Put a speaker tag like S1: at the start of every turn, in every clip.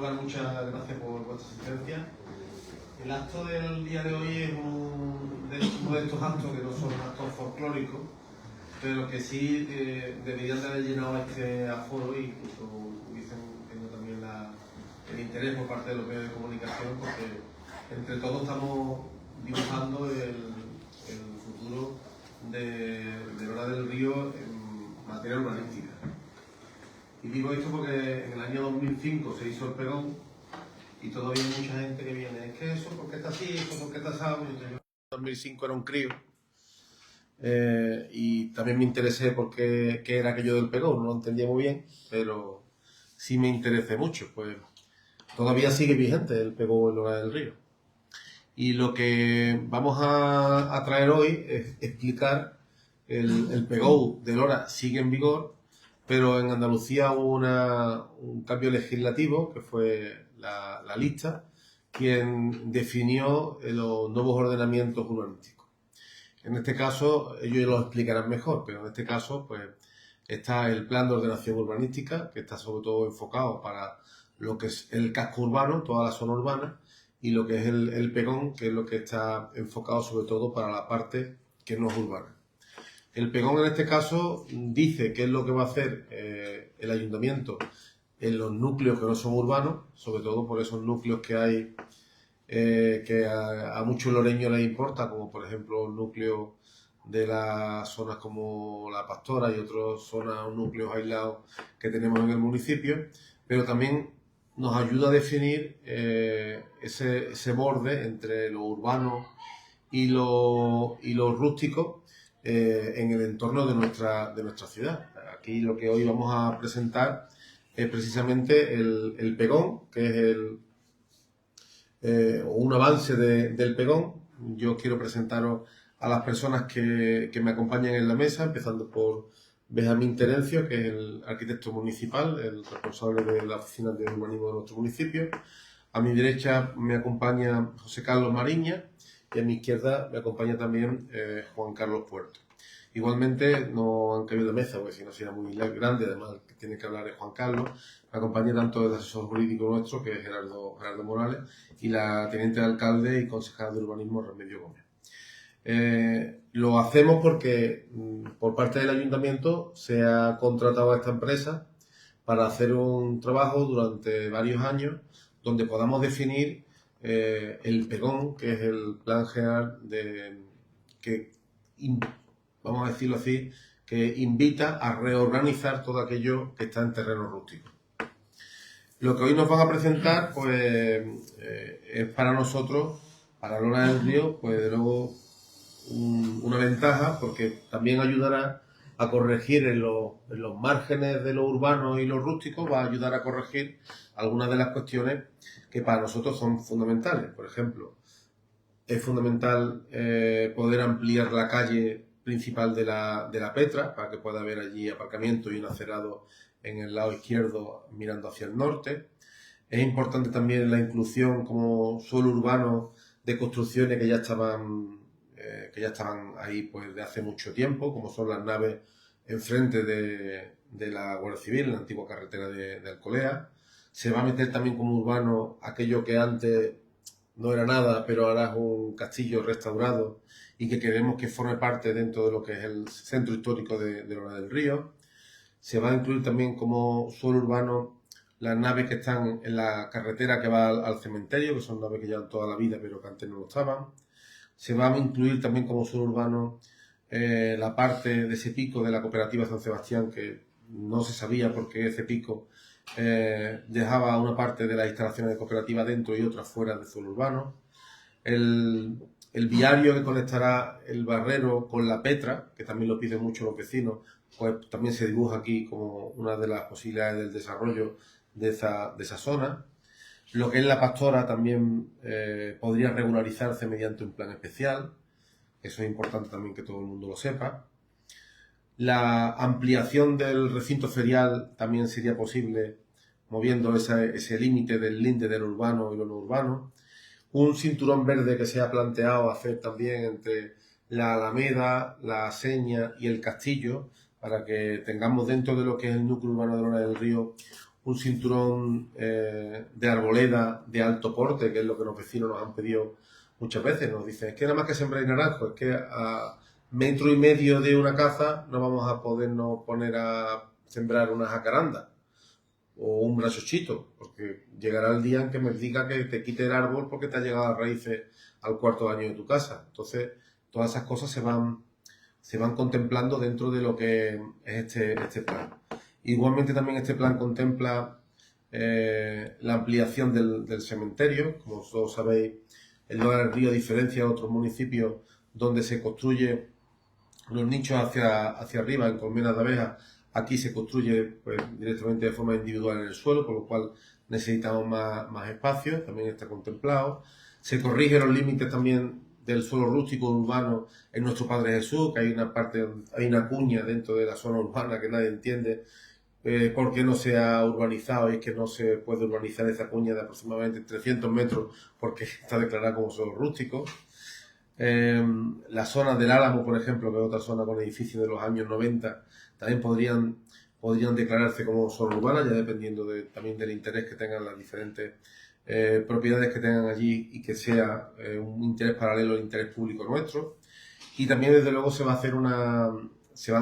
S1: lugar, muchas gracias por vuestra asistencia. El acto del día de hoy es uno de estos actos que no son actos folclóricos, pero que sí deberían de haber llenado este aforo y incluso hubiesen tenido también el interés por parte de los medios de comunicación, porque entre todos estamos dibujando el futuro de Lora del Río en materia urbanística. Y digo esto porque en el año 2005 se hizo el pregón y todavía hay mucha gente que viene, es que eso, ¿por qué está así? ¿Eso por qué está asado? Yo en 2005 era un crío y también me interesé porque qué era aquello del pregón, no lo entendía muy bien, pero sí me interesé mucho, pues todavía sigue vigente el pregón en Lora del Río. Y lo que vamos a traer hoy es explicar el pregón de Lora sigue en vigor, pero en Andalucía hubo un cambio legislativo, que fue la lista, quien definió los nuevos ordenamientos urbanísticos. En este caso, ellos lo explicarán mejor, pero en este caso, pues, está el plan de ordenación urbanística, que está sobre todo enfocado para lo que es el casco urbano, toda la zona urbana, y lo que es el pegón, que es lo que está enfocado sobre todo para la parte que no es urbana. El pegón en este caso dice qué es lo que va a hacer el ayuntamiento en los núcleos que no son urbanos, sobre todo por esos núcleos que hay que a muchos loreños les importa, como por ejemplo el núcleo de las zonas como La Pastora y otras zonas o núcleos aislados que tenemos en el municipio, pero también nos ayuda a definir ese borde entre lo urbano y lo rústico en el entorno de nuestra ciudad. Aquí lo que hoy vamos a presentar es precisamente el pegón, que es un avance del pegón. Yo quiero presentaros a las personas que me acompañan en la mesa, empezando por Benjamín Terencio, que es el arquitecto municipal, el responsable de la oficina de urbanismo de nuestro municipio. A mi derecha me acompaña José Carlos Mariña y a mi izquierda me acompaña también Juan Carlos Puerto. Igualmente no han cabido de mesa, porque si no sería muy grande, además que tiene que hablar es Juan Carlos. Me acompaña tanto el asesor jurídico nuestro, que es Gerardo Morales, y la teniente de alcalde y concejala de urbanismo, Remedio Gómez. Lo hacemos porque por parte del ayuntamiento se ha contratado a esta empresa para hacer un trabajo durante varios años donde podamos definir el pegón, que es el plan general que, vamos a decirlo así, que invita a reorganizar todo aquello que está en terreno rústico. Lo que hoy nos van a presentar, pues, es para nosotros, para Lora del Río, pues, de luego, una ventaja, porque también ayudará a corregir en los márgenes de lo urbano y lo rústico, va a ayudar a corregir algunas de las cuestiones que para nosotros son fundamentales. Por ejemplo, es fundamental poder ampliar la calle principal de la Petra para que pueda haber allí aparcamiento y un acerado en el lado izquierdo mirando hacia el norte. Es importante también la inclusión como suelo urbano de construcciones que ya estaban ahí pues de hace mucho tiempo, como son las naves enfrente de la Guardia Civil, en la antigua carretera de Alcolea. Se va a meter también como urbano aquello que antes no era nada, pero ahora es un castillo restaurado y que queremos que forme parte dentro de lo que es el centro histórico de Lora del Río. Se va a incluir también como suelo urbano las naves que están en la carretera que va al cementerio, que son naves que llevan toda la vida, pero que antes no lo estaban. Se va a incluir también como suelo urbano la parte de ese pico de la cooperativa San Sebastián, que no se sabía por qué ese pico dejaba una parte de las instalaciones de cooperativa dentro y otra fuera del suelo urbano. El viario que conectará el Barrero con la Petra, que también lo piden mucho los vecinos, pues también se dibuja aquí como una de las posibilidades del desarrollo de esa zona. Lo que es la Pastora también podría regularizarse mediante un plan especial. Eso es importante también que todo el mundo lo sepa. La ampliación del recinto ferial también sería posible moviendo ese límite del linde de lo urbano y lo no urbano. Un cinturón verde que se ha planteado hacer también entre la Alameda, la Seña y el Castillo, para que tengamos dentro de lo que es el núcleo urbano de Lora del Río un cinturón de arboleda de alto porte, que es lo que los vecinos nos han pedido muchas veces. Nos dicen, es que nada más que sembrar naranjo, es que a metro y medio de una caza no vamos a podernos poner a sembrar una jacaranda o un brazochito, porque llegará el día en que me diga que te quite el árbol porque te ha llegado a raíces al cuarto año de tu casa. Entonces, todas esas cosas se van contemplando dentro de lo que es este plan. Igualmente también este plan contempla la ampliación del cementerio. Como todos sabéis, el Lora del Río, a diferencia de otros municipios donde se construye los nichos hacia arriba en colmenas de abejas, aquí se construye pues, directamente de forma individual en el suelo, por lo cual necesitamos más espacio, también está contemplado. Se corrigen los límites también del suelo rústico urbano en nuestro Padre Jesús, que hay una cuña dentro de la zona urbana que nadie entiende por qué no se ha urbanizado, y es que no se puede urbanizar esa cuña de aproximadamente 300 metros porque está declarada como suelo rústico. La zona del Álamo, por ejemplo, que es otra zona con edificios de los años 90, también podrían declararse como zona urbana, ya dependiendo también del interés que tengan las diferentes propiedades que tengan allí y que sea un interés paralelo al interés público nuestro. Y también, desde luego, se van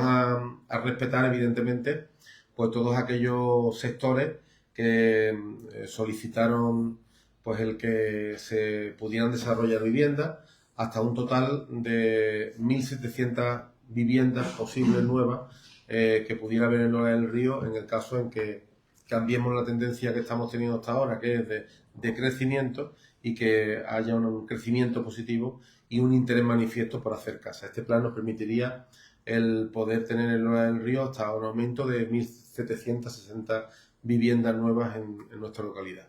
S1: a respetar, evidentemente, pues todos aquellos sectores que solicitaron pues el que se pudieran desarrollar viviendas, hasta un total de 1.700 viviendas posibles nuevas que pudiera haber en Lora del Río en el caso en que cambiemos la tendencia que estamos teniendo hasta ahora, que es de crecimiento, y que haya un crecimiento positivo y un interés manifiesto por hacer casas. Este plan nos permitiría el poder tener en Lora del Río hasta un aumento de 1.760 viviendas nuevas en nuestra localidad.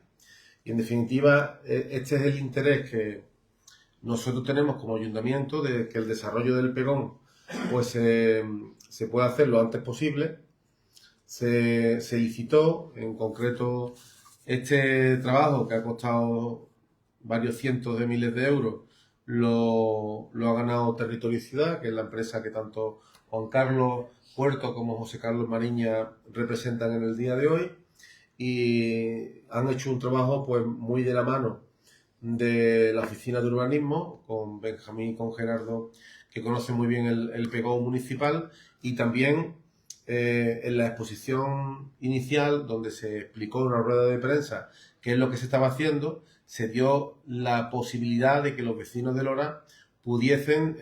S1: Y en definitiva, este es el interés que nosotros tenemos como ayuntamiento, de que el desarrollo del Pegón pues se pueda hacer lo antes posible. Se licitó, en concreto, este trabajo que ha costado varios cientos de miles de euros, lo ha ganado Territorio y Ciudad, que es la empresa que tanto Juan Carlos Puerto como José Carlos Mariña representan en el día de hoy, y han hecho un trabajo pues muy de la mano de la Oficina de Urbanismo, con Benjamín y con Gerardo, que conocen muy bien el Pegón municipal, y también en la exposición inicial, donde se explicó en una rueda de prensa qué es lo que se estaba haciendo, se dio la posibilidad de que los vecinos de Lora pudiesen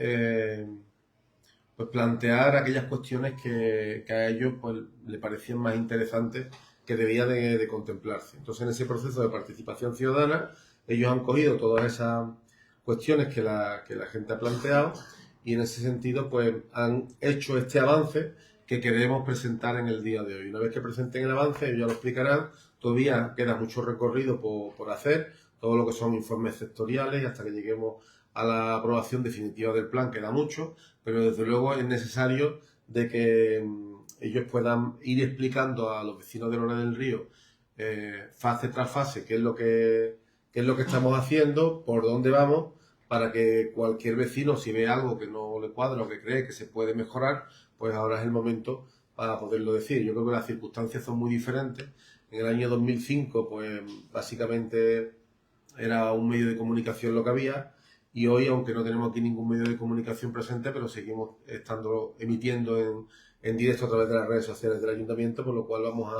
S1: pues plantear aquellas cuestiones que a ellos pues, le parecían más interesantes, que debía de contemplarse. Entonces, en ese proceso de participación ciudadana, ellos han cogido todas esas cuestiones que la gente ha planteado, y en ese sentido pues han hecho este avance que queremos presentar en el día de hoy. Una vez que presenten el avance, ellos ya lo explicarán. Todavía queda mucho recorrido por hacer, todo lo que son informes sectoriales, y hasta que lleguemos a la aprobación definitiva del plan queda mucho, pero desde luego es necesario de que ellos puedan ir explicando a los vecinos de Lora del Río fase tras fase qué es lo que estamos haciendo, por dónde vamos, para que cualquier vecino, si ve algo que no le cuadra o que cree que se puede mejorar, pues ahora es el momento para poderlo decir. Yo creo que las circunstancias son muy diferentes. En el año 2005, pues básicamente era un medio de comunicación lo que había, y hoy, aunque no tenemos aquí ningún medio de comunicación presente, pero seguimos emitiendo en directo a través de las redes sociales del ayuntamiento, por lo cual vamos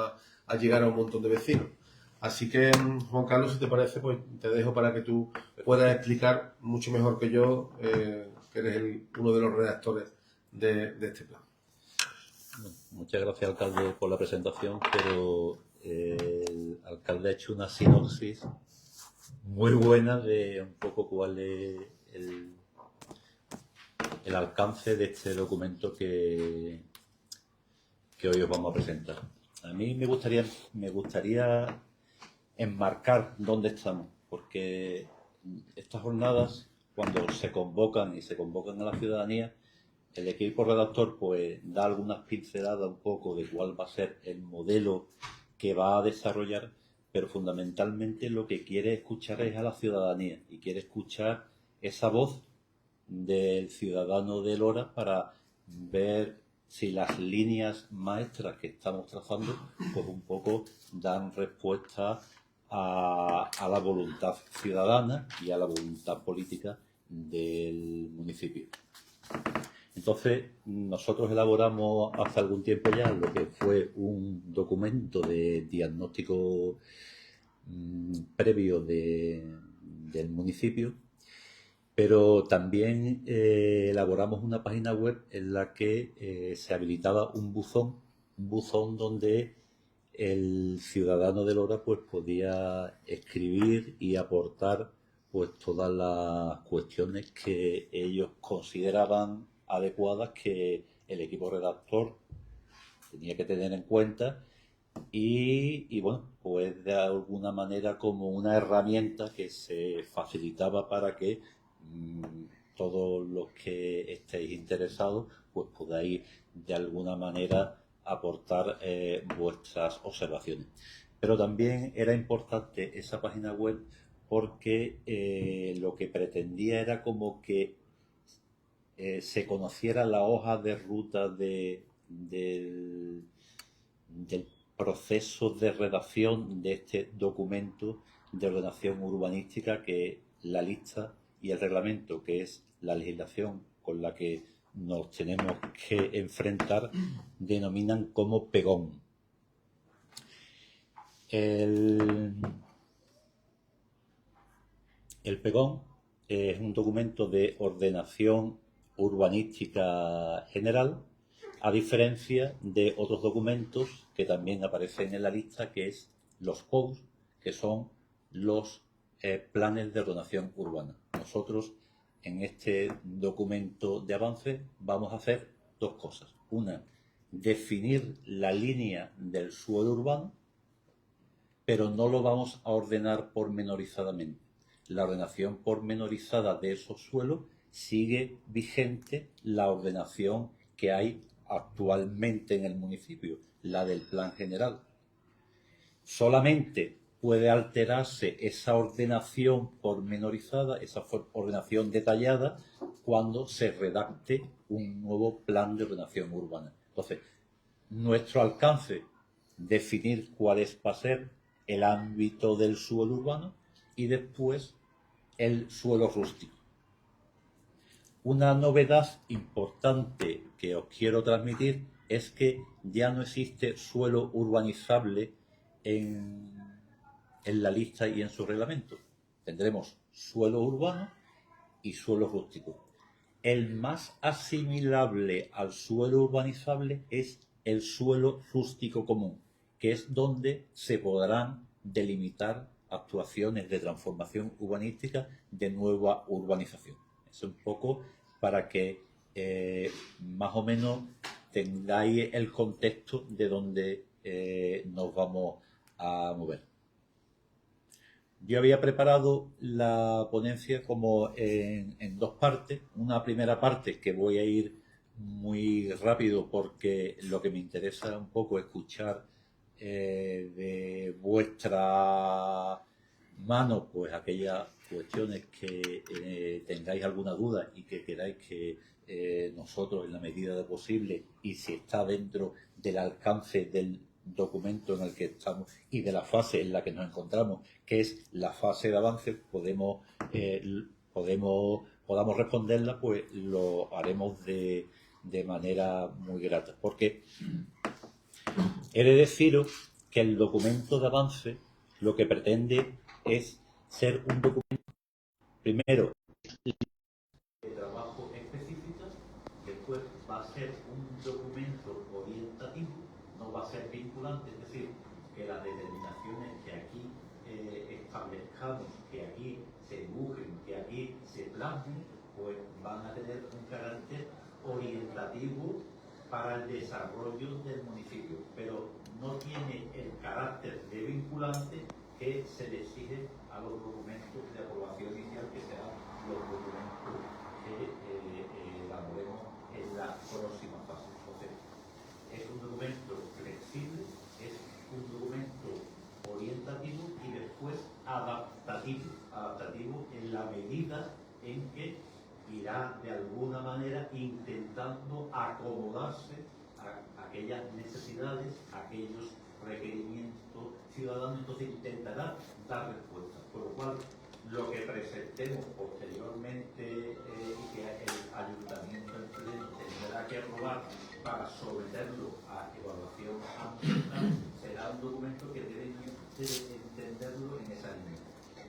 S1: a llegar a un montón de vecinos. Así que, Juan Carlos, si te parece, pues te dejo para que tú puedas explicar mucho mejor que yo, que eres uno de los redactores de este plan.
S2: Muchas gracias, alcalde, por la presentación, pero el alcalde ha hecho una sinopsis muy buena de un poco cuál es el alcance de este documento que hoy os vamos a presentar. A mí me gustaría enmarcar dónde estamos, porque estas jornadas, cuando se convocan a la ciudadanía, el equipo redactor pues da algunas pinceladas un poco de cuál va a ser el modelo que va a desarrollar, pero fundamentalmente lo que quiere escuchar es a la ciudadanía, y quiere escuchar esa voz del ciudadano de Lora para ver si las líneas maestras que estamos trazando, pues un poco dan respuesta a la voluntad ciudadana y a la voluntad política del municipio. Entonces, nosotros elaboramos hace algún tiempo ya lo que fue un documento de diagnóstico previo del municipio, pero también elaboramos una página web en la que se habilitaba un buzón donde el ciudadano de Lora pues podía escribir y aportar pues todas las cuestiones que ellos consideraban adecuadas que el equipo redactor tenía que tener en cuenta y bueno, pues de alguna manera como una herramienta que se facilitaba para que todos los que estéis interesados pues podáis de alguna manera aportar vuestras observaciones. Pero también era importante esa página web porque lo que pretendía era como que se conociera la hoja de ruta del proceso de redacción de este documento de ordenación urbanística, que la lista y el reglamento, que es la legislación con la que nos tenemos que enfrentar, denominan como PEGón. El PEGón es un documento de ordenación urbanística general, a diferencia de otros documentos que también aparecen en la lista, que es los POUs, que son los planes de ordenación urbana. Nosotros en este documento de avance vamos a hacer dos cosas. Una, definir la línea del suelo urbano, pero no lo vamos a ordenar pormenorizadamente. La ordenación pormenorizada de esos suelos sigue vigente la ordenación que hay actualmente en el municipio, la del plan general. Solamente puede alterarse esa ordenación pormenorizada, esa ordenación detallada, cuando se redacte un nuevo plan de ordenación urbana. Entonces, nuestro alcance, definir cuál va a ser el ámbito del suelo urbano y después el suelo rústico. Una novedad importante que os quiero transmitir es que ya no existe suelo urbanizable en la lista y en su reglamento. Tendremos suelo urbano y suelo rústico. El más asimilable al suelo urbanizable es el suelo rústico común, que es donde se podrán delimitar actuaciones de transformación urbanística de nueva urbanización. Es un poco para que más o menos tengáis el contexto de donde nos vamos a mover. Yo había preparado la ponencia como en dos partes. Una primera parte que voy a ir muy rápido porque lo que me interesa un poco es escuchar de vuestra mano pues aquellas cuestiones que tengáis alguna duda y que queráis que nosotros en la medida de posible y si está dentro del alcance del documento en el que estamos y de la fase en la que nos encontramos, que es la fase de avance, podamos responderla, pues lo haremos de manera muy grata. Porque he de deciros que el documento de avance lo que pretende es ser un documento, primero, de trabajo específica, después va a ser un documento orientativo, no va a ser vinculante, es decir, que las determinaciones que aquí establezcamos, que aquí se dibujen, que aquí se plasmen, pues van a tener un carácter orientativo para el desarrollo del municipio, pero no tiene el carácter de vinculante que se le exige a los documentos de aprobación inicial, que serán los documentos que elaboremos en la próxima fase. Entonces, es un documento flexible, es un documento orientativo y después adaptativo en la medida en que irá de alguna manera intentando acomodarse aquellas necesidades, aquellos requerimientos ciudadanos, entonces intentará dar respuesta. Por lo cual, lo que presentemos posteriormente y que el ayuntamiento en pleno tendrá que aprobar para someterlo a evaluación ambiental será un documento que debe entenderlo en esa línea,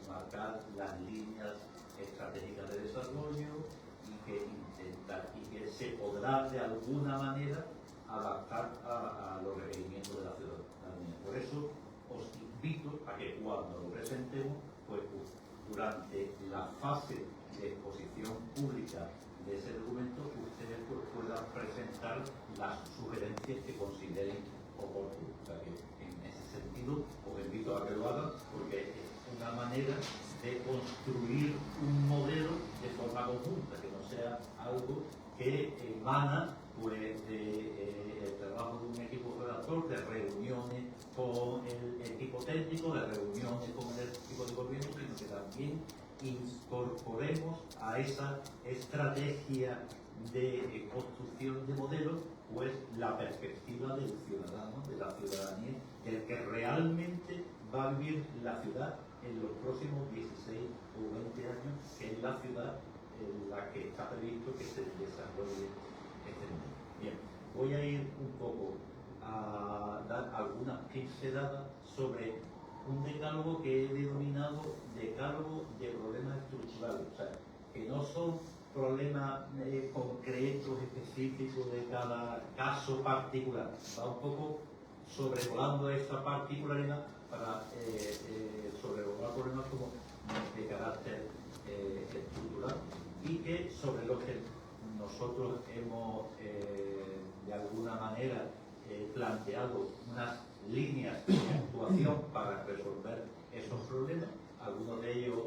S2: marcar las líneas estratégicas de desarrollo y que se podrá de alguna manera adaptar a los requerimientos de la ciudadanía. Por eso os invito a que cuando lo presentemos, pues durante la fase de exposición pública de ese documento, ustedes pues, puedan presentar las sugerencias que consideren oportunas. O sea que en ese sentido os invito a que lo hagan, porque es una manera de construir un modelo de forma conjunta, que no sea algo que emana pues, del trabajo de un equipo redactor, de reuniones con el equipo técnico, de reuniones con el equipo de gobierno, sino que también incorporemos a esa estrategia de construcción de modelos pues la perspectiva del ciudadano, de la ciudadanía, del que realmente va a vivir la ciudad en los próximos 16 o 20 años, que es la ciudad en la que está previsto que se desarrolle este mundo. Bien, voy a ir un poco a dar algunas pinceladas sobre un decálogo que he denominado decálogo de problemas estructurales, o sea, que no son problemas concretos, específicos de cada caso particular, va un poco sobrevolando esa particularidad para sobrevolar problemas como de carácter estructural y que sobre los que nosotros hemos de alguna manera planteado unas líneas de actuación para resolver esos problemas. Algunos de ellos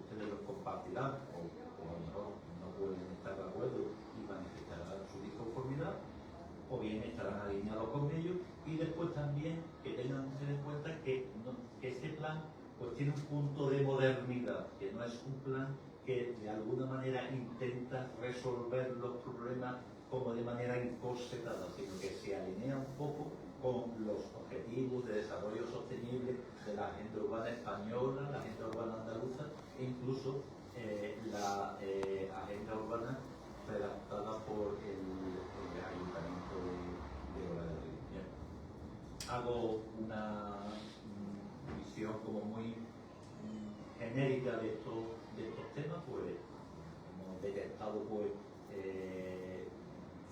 S2: ustedes los compartirán o a lo mejor no pueden estar de acuerdo y manifestarán su disconformidad, o bien estarán alineados con ellos, y después también que tengan en cuenta que este plan pues tiene un punto de modernidad, que no es un plan que de alguna manera intenta resolver los problemas como de manera encorsetada, sino que se alinea un poco con los objetivos de desarrollo sostenible de la agenda urbana española, la agenda urbana andaluza e incluso la agenda urbana redactada por el Ayuntamiento de Granada del Río. Bien. Hago una visión como muy genérica de estos temas, pues hemos detectado pues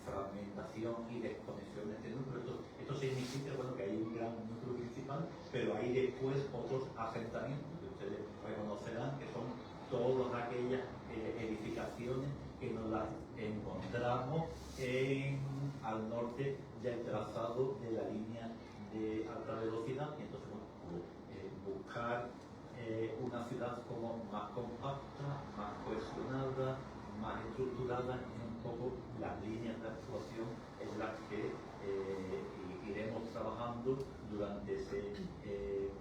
S2: fragmentación y desconexión entre núcleos. Esto significa bueno, que hay un gran núcleo principal, pero hay después otros asentamientos que ustedes reconocerán que son todas aquellas edificaciones que nos las encontramos al norte del trazado de la línea de alta velocidad, y entonces bueno, buscar una ciudad como más compacta, más cohesionada, más estructurada, en un poco las líneas de actuación en las que iremos trabajando durante ese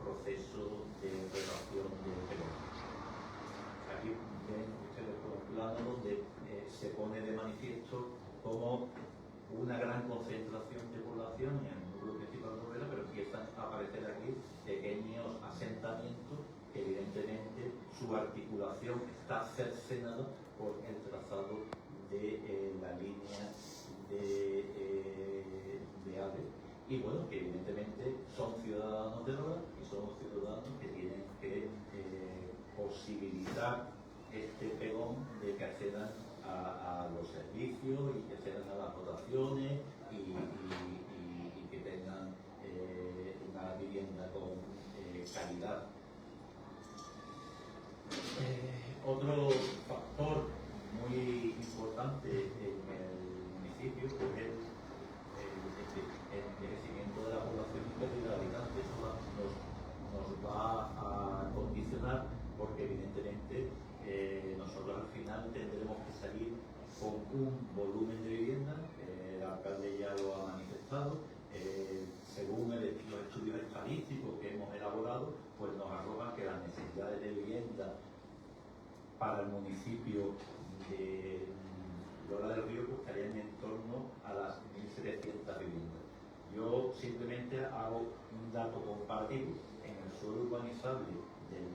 S2: proceso de relación de fenómenos. Aquí ven ustedes por un plano donde se pone de manifiesto como una gran concentración de población en el núcleo principal de Noruega, pero empiezan a aparecer aquí pequeños asentamientos que evidentemente su articulación está cercenada por el trazado de la línea de AVE. Y bueno, que evidentemente son ciudadanos de Noruega y son ciudadanos que tienen que posibilitar este pegón de que accedan a los servicios y que accedan a las dotaciones y que tengan una vivienda con calidad. Otro factor muy importante en el municipio pues, es el envejecimiento de la población y pérdida de habitantes. Eso nos va a condicionar porque evidentemente nosotros al final tendremos que salir con un volumen de vivienda, el alcalde ya lo ha manifestado, según los estudios estadísticos que hemos elaborado, pues nos arrojan que las necesidades de vivienda para el municipio Lola del Río estarían en torno a las 1.700 viviendas. Yo simplemente hago un dato comparativo. En el suelo urbanizable del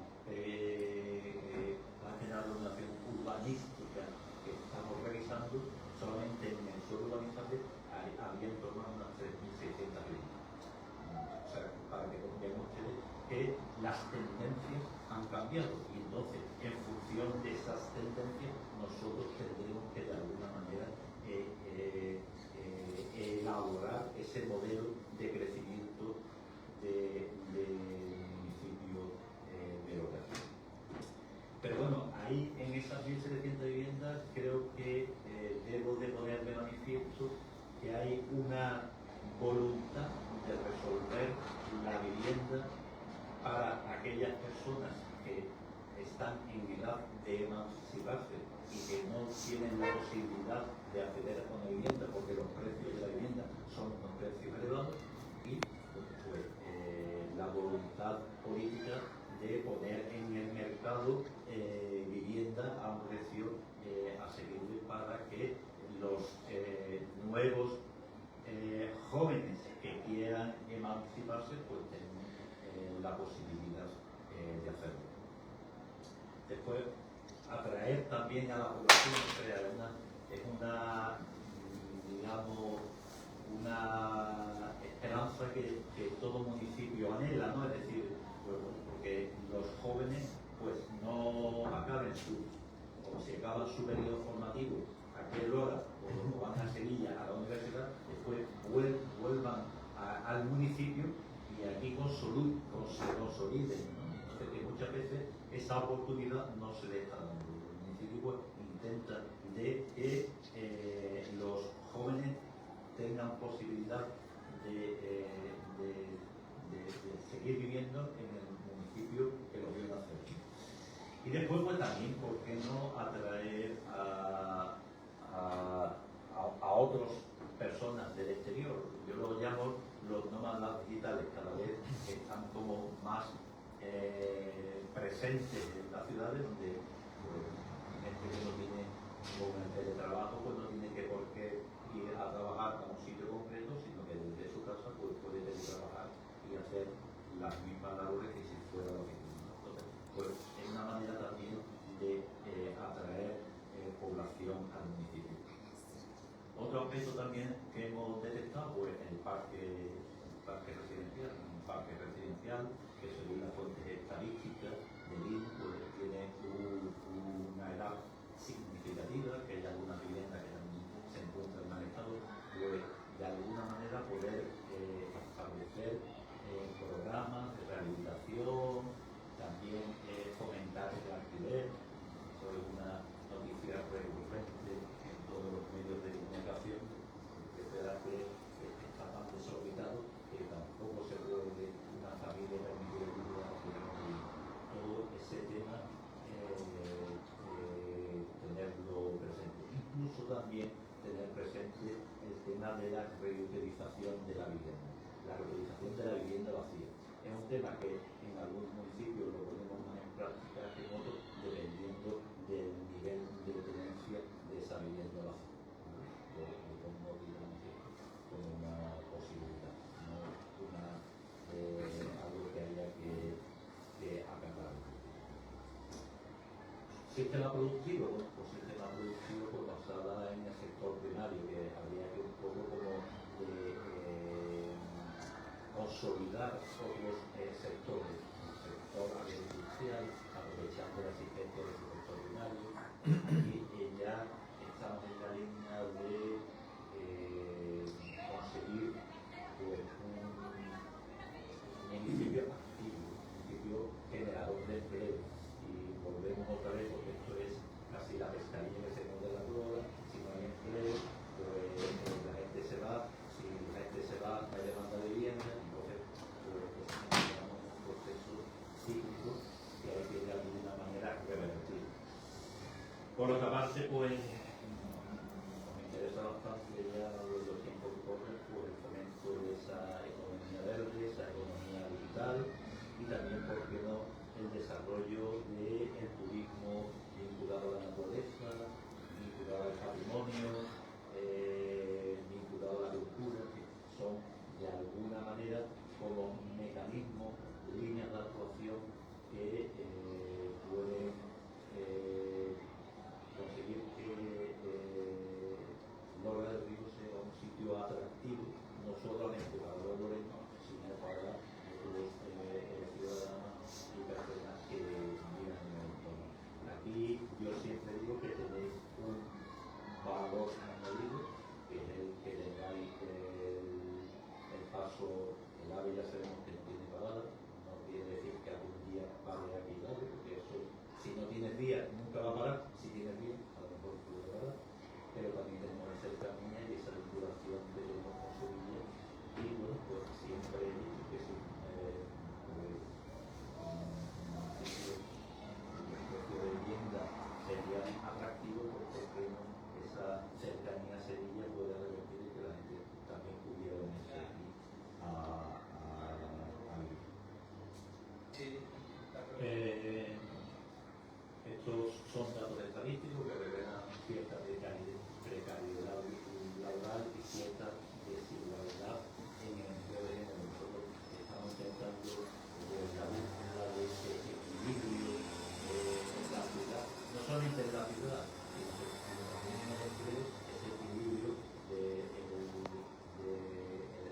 S2: Plan General de Ordenación Urbanística que estamos revisando, solamente en el suelo urbanizable había en torno a unas 3.600 viviendas. O sea, para que vean ustedes que las tendencias han cambiado y entonces en función de esas tendencias nosotros tendremos que de alguna manera elaborar ese modelo de crecimiento del municipio de Lola. Pero bueno, ahí en esas 1.700 viviendas creo que debo de poner de manifiesto que hay una voluntad de resolver la vivienda para aquellas personas que están en edad de emanciparse y que no tienen la posibilidad de acceder a una vivienda porque los precios de la vivienda son unos precios elevados y pues, la voluntad política de poner en el mercado vivienda a un precio asequible para que los nuevos jóvenes que quieran emanciparse pues tengan la posibilidad de hacerlo. Después, atraer también a la población, o sea, es una digamos, una esperanza que todo municipio anhela, ¿no? Es decir, pues, porque los jóvenes pues no acaben o si acaban su periodo formativo a aquella hora o van a Sevilla a la universidad, después vuelvan al municipio y aquí se consoliden, ¿no? Entonces que muchas veces esa oportunidad no se le está dando. El municipio pues, intenta de que los jóvenes tengan posibilidad de seguir viviendo en el municipio que lo vio nacer. Y después pues también, ¿por qué no atraer a otras personas del exterior? Yo lo llamo los nómadas digitales, cada vez están como más presentes en las ciudades donde pues, gente que no tiene con el teletrabajo pues no tiene que por qué ir a trabajar a un sitio concreto, sino que desde su casa pues, puede teletrabajar y hacer las mismas labores que si fuera la oficina. Entonces, pues es una manera también de atraer población al municipio. Otro aspecto también que hemos detectado pues el parque residencial, que según las fuentes estadísticas del INE pues, tiene una edad significativa, que hay algunas viviendas que también se encuentran en mal estado, pues de alguna manera poder establecer programas de rehabilitación, también fomentar el alquiler. Eso es una noticia recurrente en todos los medios de comunicación, que es verdad que está tan desorbitado que tampoco se puede una familia permitir vivir todo ese tema tenerlo presente. Incluso también tener presente el tema de la reutilización de la vivienda. La reutilización de la vivienda vacía. Es un tema que en algunos municipios lo podemos más en práctica que en otros, dependiendo del nivel de tenencia de esa vivienda vacía. Lo pongo, digamos, como una posibilidad, no algo que haya que acatar. Sistema productivo, bueno, pues sistema productivo pues, basada en el sector primario, que habría que un poco como consolidar otros sectores, el sector agroindustrial, aprovechando la existencia del sector primario, y ya estamos en la línea de conseguir pues, un municipio activo, un municipio generador de empleo. Y volvemos otra vez, porque esto es casi la pescadilla que se pone en la prueba. Si no hay empleo, pues la gente se va. Si la gente se va, no hay demanda de vivienda. Entonces, pues estamos en un proceso cíclico que hay que de alguna manera revertir. Por otra parte, pues me interesa bastante ya los tiempos que corren, pues el fomento de esa economía verde, esa economía digital y también, ¿por qué no?, el desarrollo del turismo vinculado a la naturaleza, vinculado vinculado al patrimonio, vinculado a la cultura, que son de alguna manera como mecanismos, líneas de actuación que pueden conseguir que Lora del Río sea un sitio atractivo, no solamente para los loreños, sino para los ciudadanos y personas que viven en el entorno. Aquí yo siempre digo que tenéis un valor añadido, que es el que tengáis el paso, el AVE ya sabemos que no tiene parada, no quiere decir que algún día pare aquí el AVE, porque eso, si no tienes vía, nunca va a parar, si tienes vía, a lo mejor puede parar, pero también tenemos esa cercanía y esa vinculación que tenemos con Sevilla, y bueno, pues siempre he dicho que sí, precio de vivienda sería atractivo porque esa cercanía a Sevilla puede revertir que la gente también pudiera venirse aquí a vivir. Estos son datos estadísticos que revelan cierta precariedad laboral y cierta desigualdad en el empleo de género. Nosotros estamos intentando la búsqueda de ese equilibrio en la ciudad, no solamente en la ciudad, sino también en el empleo, ese equilibrio de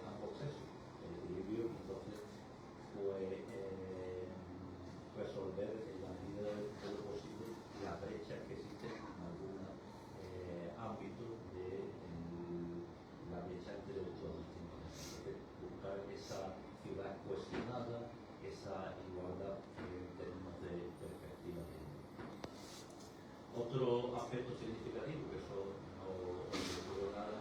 S2: ambos sexos, el equilibrio, entonces, pues resolver en la medida de lo posible las brechas que existen en algunos ámbitos de la brecha entre los dos distintos. Entonces, buscar esa ciudad cohesionada, esa igualdad en términos de perspectiva. Otro aspecto significativo, que eso no recuerdo nada,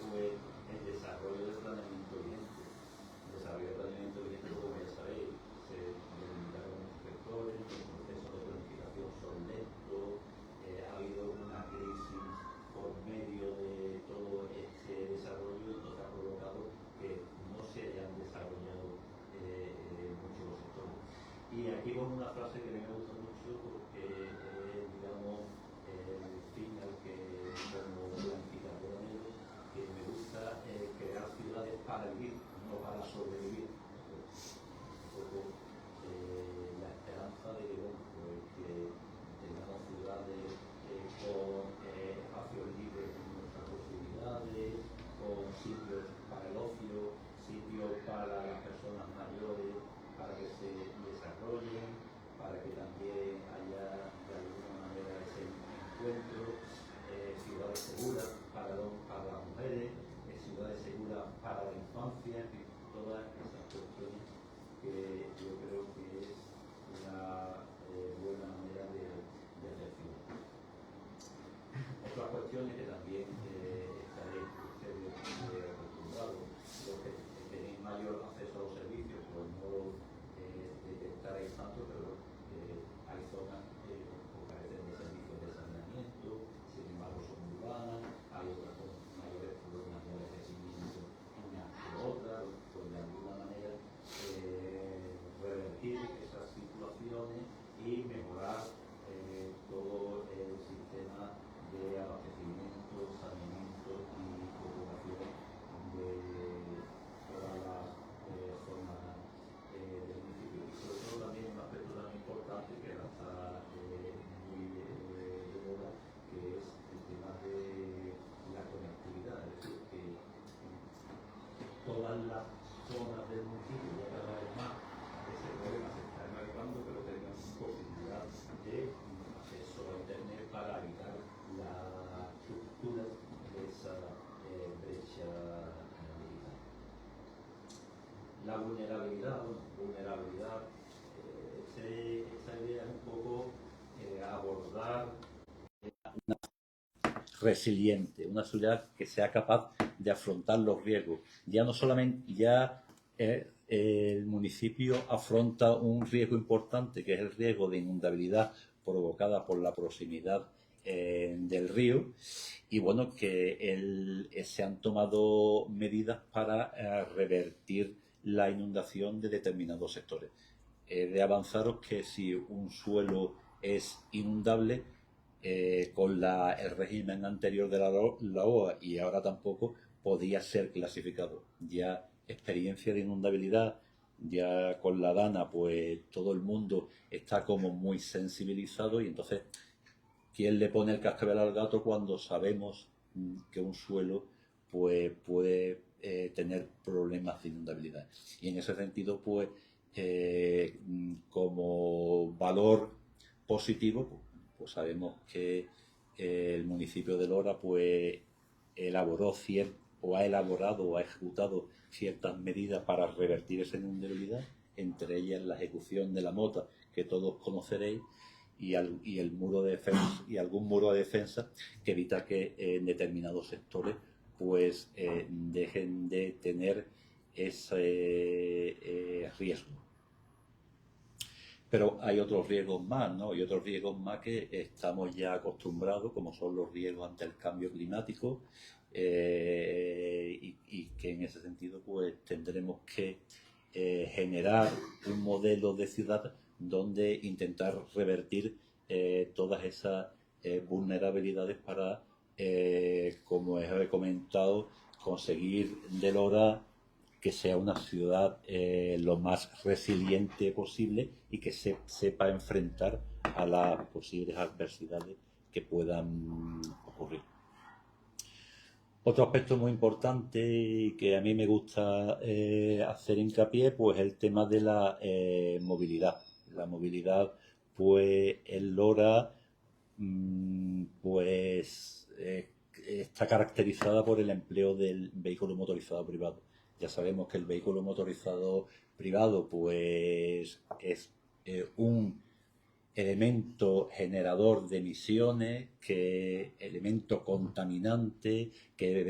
S2: fue el desarrollo del planeamiento vigente. El desarrollo del planeamiento vigente, como ya sabéis, se delimitaron muchos sectores, los procesos de planificación son lentos, ha habido una crisis por medio de todo este desarrollo y esto ha provocado que no se hayan desarrollado muchos los sectores. Y aquí vamos a una frase que me gusta mucho porque digamos, el fin al que como planificador negro, que me gusta crear ciudades para vivir, no para sobrevivir. Un poco la esperanza de que, bueno, pues, que tengamos ciudades con espacios libres con nuestras posibilidades, con sitios para el ocio, sitios para las personas mayores, para que se desarrollen, para que también haya de alguna manera ese encuentro, ciudades seguras para las mujeres, ciudades seguras para la infancia, todas esas cuestiones que yo creo que es una buena manera de gestionar. Otras cuestiones que también estaréis ustedes acostumbrados, los que tenéis mayor acceso a los servicios, pues no lo detectaréis tanto, pero hay zonas que carecen de servicios de saneamiento, sin embargo son urbanas, hay otras con mayores problemas de envejecimiento unas que otras, pues de alguna manera revertir esas situaciones y mejorar todo el sistema de abastecimiento, saneamiento y depuración de todas las zonas del municipio. Y sobre todo también un aspecto tan importante que ahora está muy de moda, que es el tema de la conectividad, es decir, que todas las zonas del municipio ya cada vez más ese problema se está erradicando, pero tengan posibilidad de acceso a internet para evitar la ruptura de esa brecha digital. La vulnerabilidad, esta idea es un poco abordar resiliente, una ciudad que sea capaz de afrontar los riesgos. Ya no solamente, el municipio afronta un riesgo importante, que es el riesgo de inundabilidad provocada por la proximidad del río, y bueno, que se han tomado medidas para revertir la inundación de determinados sectores. De avanzaros que si un suelo es inundable, con el régimen anterior de la OA y ahora tampoco podía ser clasificado. Ya experiencia de inundabilidad, ya con la DANA, pues todo el mundo está como muy sensibilizado y entonces, ¿quién le pone el cascabel al gato cuando sabemos que un suelo pues puede tener problemas de inundabilidad? Y en ese sentido, pues como valor positivo, pues sabemos que el municipio de Lora pues ha elaborado o ha ejecutado ciertas medidas para revertir esa inundabilidad, entre ellas la ejecución de la mota, que todos conoceréis, y el muro de defensa, y algún muro de defensa que evita que en determinados sectores pues dejen de tener ese riesgo. Pero hay otros riesgos más, ¿no? Y otros riesgos más que estamos ya acostumbrados, como son los riesgos ante el cambio climático, y que en ese sentido pues tendremos que generar un modelo de ciudad donde intentar revertir todas esas vulnerabilidades para, como os he comentado, conseguir de Lora que sea una ciudad lo más resiliente posible y que sepa enfrentar a las posibles adversidades que puedan ocurrir. Otro aspecto muy importante y que a mí me gusta hacer hincapié, pues el tema de la movilidad. La movilidad, pues en Lora, pues está caracterizada por el empleo del vehículo motorizado privado. Ya sabemos que el vehículo motorizado privado, pues es un elemento generador de emisiones, elemento contaminante, que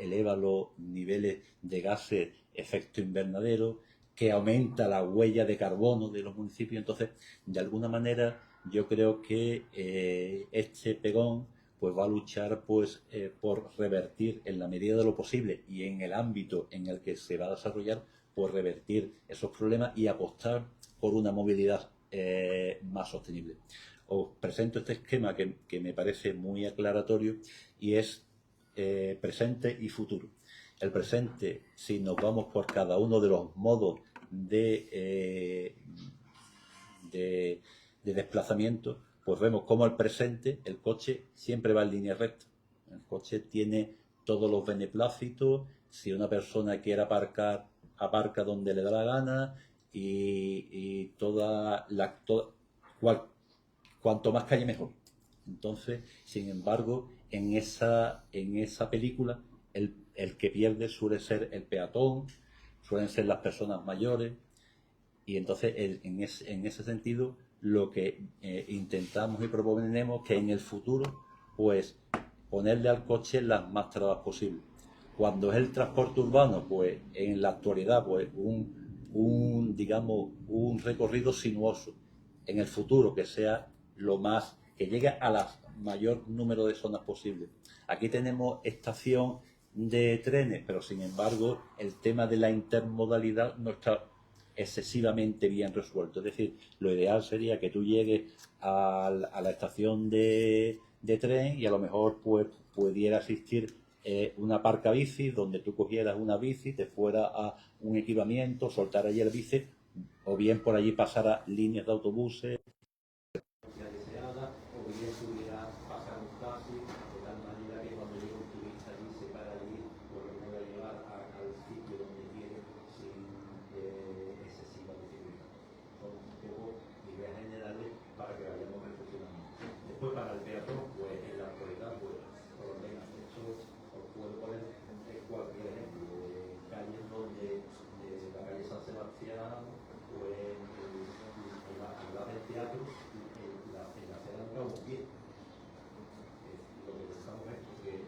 S2: eleva los niveles de gases efecto invernadero, que aumenta la huella de carbono de los municipios. Entonces, de alguna manera, yo creo que este pegón pues va a luchar pues por revertir en la medida de lo posible y en el ámbito en el que se va a desarrollar, por revertir esos problemas y apostar por una movilidad más sostenible. Os presento este esquema que me parece muy aclaratorio y es presente y futuro. El presente, si nos vamos por cada uno de los modos de desplazamiento, pues vemos como al presente el coche siempre va en línea recta. El coche tiene todos los beneplácitos. Si una persona quiere aparcar, aparca donde le da la gana y cuanto más calle mejor. Entonces, sin embargo, en esa película el que pierde suele ser el peatón, suelen ser las personas mayores, y entonces en ese sentido lo que intentamos y proponemos que en el futuro pues ponerle al coche las más trabas posibles. Cuando es el transporte urbano, pues en la actualidad pues digamos un recorrido sinuoso. En el futuro que sea lo más, que llegue a la mayor número de zonas posible. Aquí tenemos estación de trenes, pero sin embargo el tema de la intermodalidad no está excesivamente bien resuelto. Es decir, lo ideal sería que tú llegues a la estación de tren y a lo mejor pues pudiera existir una aparcabici donde tú cogieras una bici, te fuera a un equipamiento, soltar allí el bici, o bien por allí pasara líneas de autobuses deseada, o bien pudiera pasar un taxi de tal manera que cuando llegue un turista allí se para allí, pues lo pueda llevar al sitio donde quiere sin excesiva dificultad. Son un poco ideas generales para que vayamos reflexionando. Después, para el peatón, pues en la actualidad, pues por lo menos esto os puedo poner cualquier ejemplo de calles donde la calle San Sebastián, pues en la del teatro, en la acera no vamos bien. Lo que pensamos es que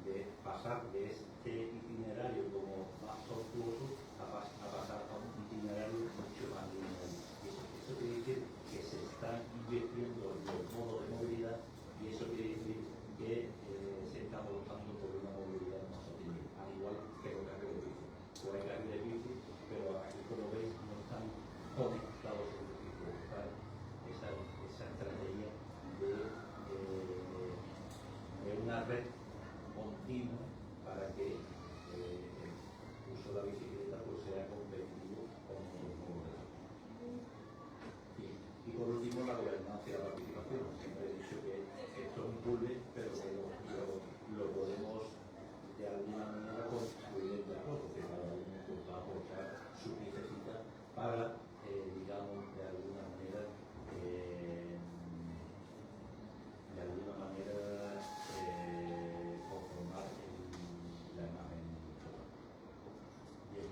S2: de pasar de este itinerario como más tortuoso a pasar a un itinerario mucho más lineal. Eso quiere decir que se están invirtiendo en los modos de movilidad, y eso quiere decir que se está adoptando por una movilidad más sostenible, al igual que los carriles de bici. Pues hay carriles de bici, pero aquí, como veis, no están conectados entre sí, están esas hacia la participación. Siempre he dicho que esto es un puzzle, pero que lo podemos de alguna manera construir de acuerdo, que cada uno pues, va a aportar sus necesidades para, digamos, de alguna manera conformar la imagen total. Bien.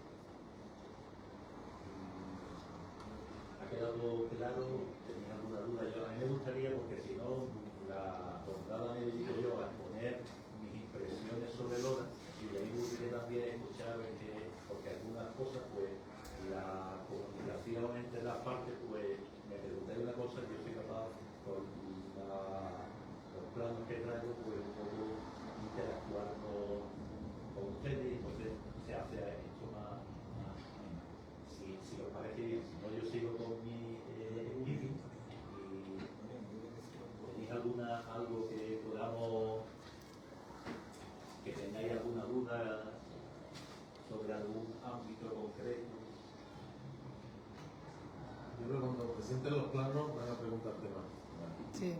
S2: ¿Ha quedado claro? ¿Tenía alguna duda? A mí me gustaría, porque si no, la jornada me dedico yo a exponer mis impresiones sobre Lola, y de ahí me gustaría también escuchar, porque algunas cosas, pues, la comunicación entre las partes, pues, me preguntáis una cosa, yo soy capaz, con los planos que traigo, pues, un poco interactuar con ustedes, y entonces se hace esto más si os parece bien, si no yo sigo con mi vídeo y tenéis algo que podamos, que tengáis alguna duda sobre algún ámbito concreto.
S1: Yo creo que cuando presenten los planos van a preguntarte más.
S3: Sí.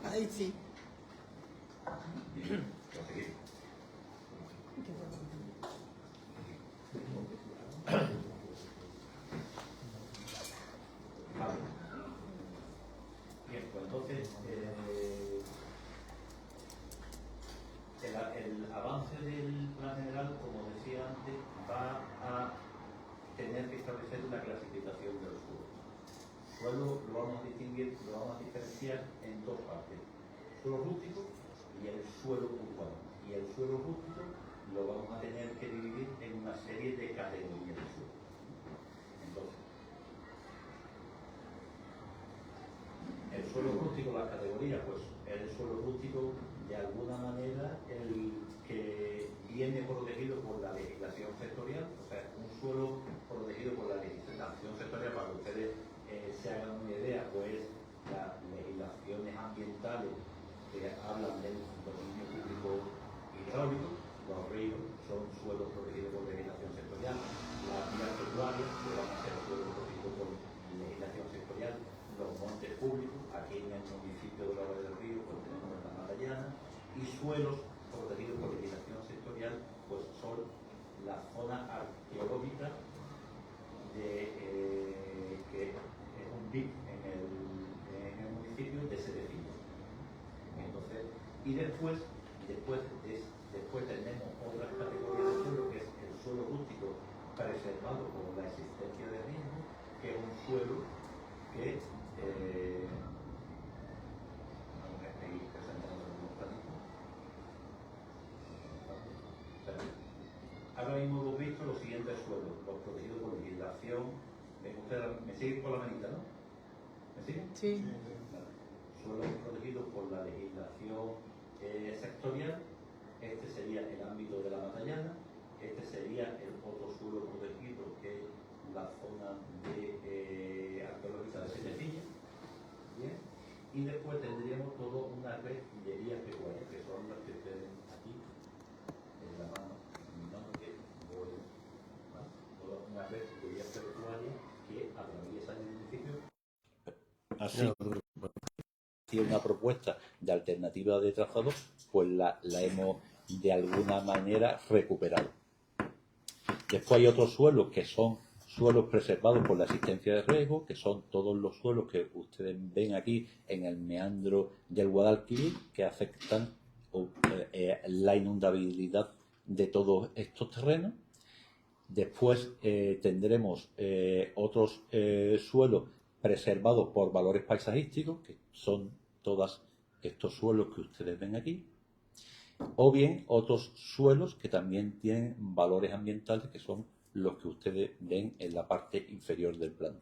S3: Ahí sí.
S2: Bien, proseguir. Vale. Bien, pues entonces el avance del plan general, como decía antes, va a tener que establecer la clasificación de los suelos. Suelo lo vamos a distinguir, lo vamos a diferenciar en dos partes: suelo rústico y el suelo urbano. Y el suelo rústico lo vamos a tener que dividir en una serie de categorías de suelo. Entonces, el suelo rústico, las categorías, pues el suelo rústico, de alguna manera, el que viene protegido por la legislación sectorial, o sea, un suelo protegido por la legislación sectorial, para que ustedes se hagan una idea, pues las legislaciones ambientales que hablan del dominio público hidráulico. Los ríos son suelos protegidos por legislación sectorial, las vías pecuarias que van a ser suelos protegidos por legislación sectorial, los montes públicos, aquí en el municipio de Lola del Río pues tenemos la Matallana, y suelos protegidos por legislación sectorial pues son la zona arqueológica que es un BIP en el municipio de Cerecillo. Entonces, y después tenemos otras categorías de suelo, que es el suelo rústico preservado por la existencia de riesgo, que es un suelo que vamos a seguir presentando algunos planitos. Ahora mismo hemos visto los siguientes suelos: los protegidos por legislación. Ustedes me siguen con la manita, ¿no? ¿Me siguen?
S3: Sí.
S2: Vale. Suelos protegidos por la legislación sectorial. Este sería el ámbito de la Matallana. Este sería el otro suelo protegido, que es la zona de arqueológica de Cerecilla. Bien. Y después tendríamos toda una red de vías pecuarias, que son las que ustedes aquí en la mano, que voy, ¿vale? Toda una red de vías pecuarias que atraviesa el municipio. Así. Si una propuesta de alternativa de trazado, pues la hemos de alguna manera recuperado. Después hay otros suelos que son suelos preservados por la existencia de riesgo, que son todos los suelos que ustedes ven aquí en el meandro del Guadalquivir, que afectan la inundabilidad de todos estos terrenos. Después tendremos otros suelos preservados por valores paisajísticos, que son todos estos suelos que ustedes ven aquí, o bien otros suelos que también tienen valores ambientales, que son los que ustedes ven en la parte inferior del plano.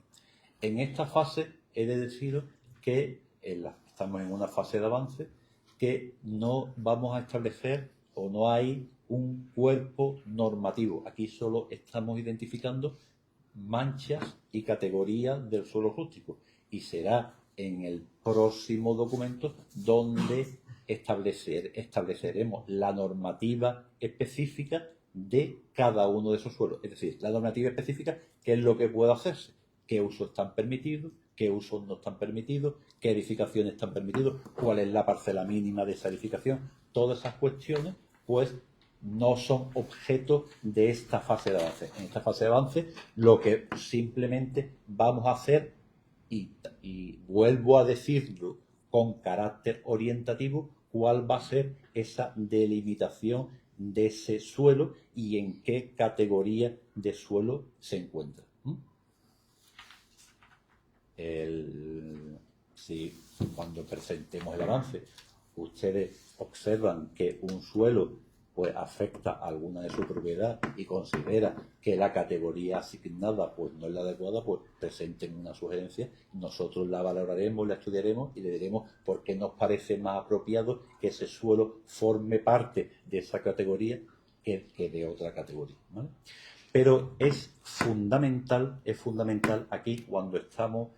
S2: En esta fase he de deciros que estamos en una fase de avance, que no vamos a establecer o no hay un cuerpo normativo. Aquí solo estamos identificando manchas y categorías del suelo rústico, y será en el próximo documento donde estableceremos la normativa específica de cada uno de esos suelos. Es decir, la normativa específica, qué es lo que puede hacerse, qué usos están permitidos, qué usos no están permitidos, qué edificaciones están permitidos, cuál es la parcela mínima de esa edificación. Todas esas cuestiones, pues, no son objeto de esta fase de avance. En esta fase de avance, lo que simplemente vamos a hacer, y vuelvo a decirlo con carácter orientativo, cuál va a ser esa delimitación de ese suelo y en qué categoría de suelo se encuentra. Si cuando presentemos el avance ustedes observan que un suelo pues afecta a alguna de su propiedad y considera que la categoría asignada pues no es la adecuada, pues presenten una sugerencia, nosotros la valoraremos, la estudiaremos y le diremos por qué nos parece más apropiado que ese suelo forme parte de esa categoría que de otra categoría, ¿vale? Pero es fundamental aquí cuando estamos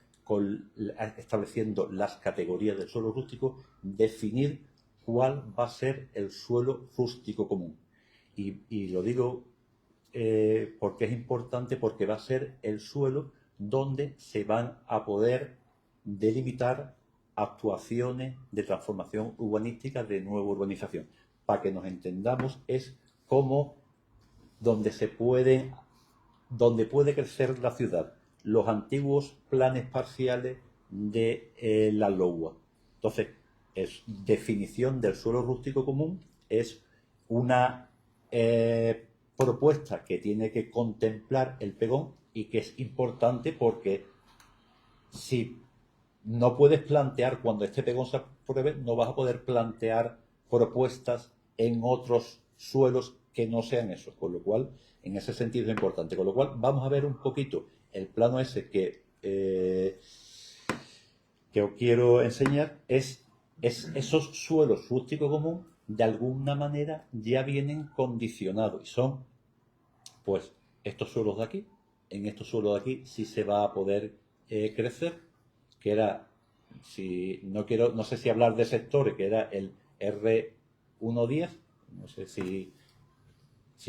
S2: estableciendo las categorías del suelo rústico, definir cuál va a ser el suelo rústico común. Y lo digo porque es importante, porque va a ser el suelo donde se van a poder delimitar actuaciones de transformación urbanística, de nueva urbanización. Para que nos entendamos, es como donde puede crecer la ciudad, los antiguos planes parciales de la LOUA. Entonces, es definición del suelo rústico común, es una propuesta que tiene que contemplar el pegón y que es importante porque si no puedes plantear, cuando este pegón se apruebe, no vas a poder plantear propuestas en otros suelos que no sean esos, con lo cual, en ese sentido es importante. Con lo cual, vamos a ver un poquito el plano ese que os quiero enseñar, es esos suelos rústico común, de alguna manera ya vienen condicionados, y son, pues, estos suelos de aquí. En estos suelos de aquí sí se va a poder crecer, que era, no sé si hablar de sectores, que era el R110, no sé si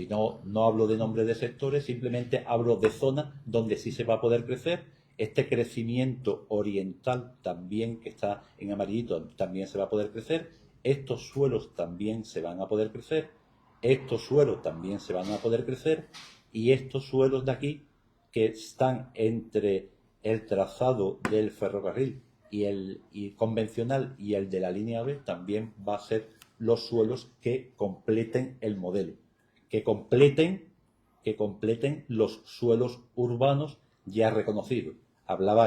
S2: no hablo de nombre de sectores, simplemente hablo de zonas donde sí se va a poder crecer. Este crecimiento oriental también, que está en amarillito, también se va a poder crecer. Estos suelos también se van a poder crecer. Estos suelos también se van a poder crecer. Y estos suelos de aquí, que están entre el trazado del ferrocarril y el convencional y el de la línea B, también va a ser los suelos que completen el modelo, que completen los suelos urbanos ya reconocidos. Hablaba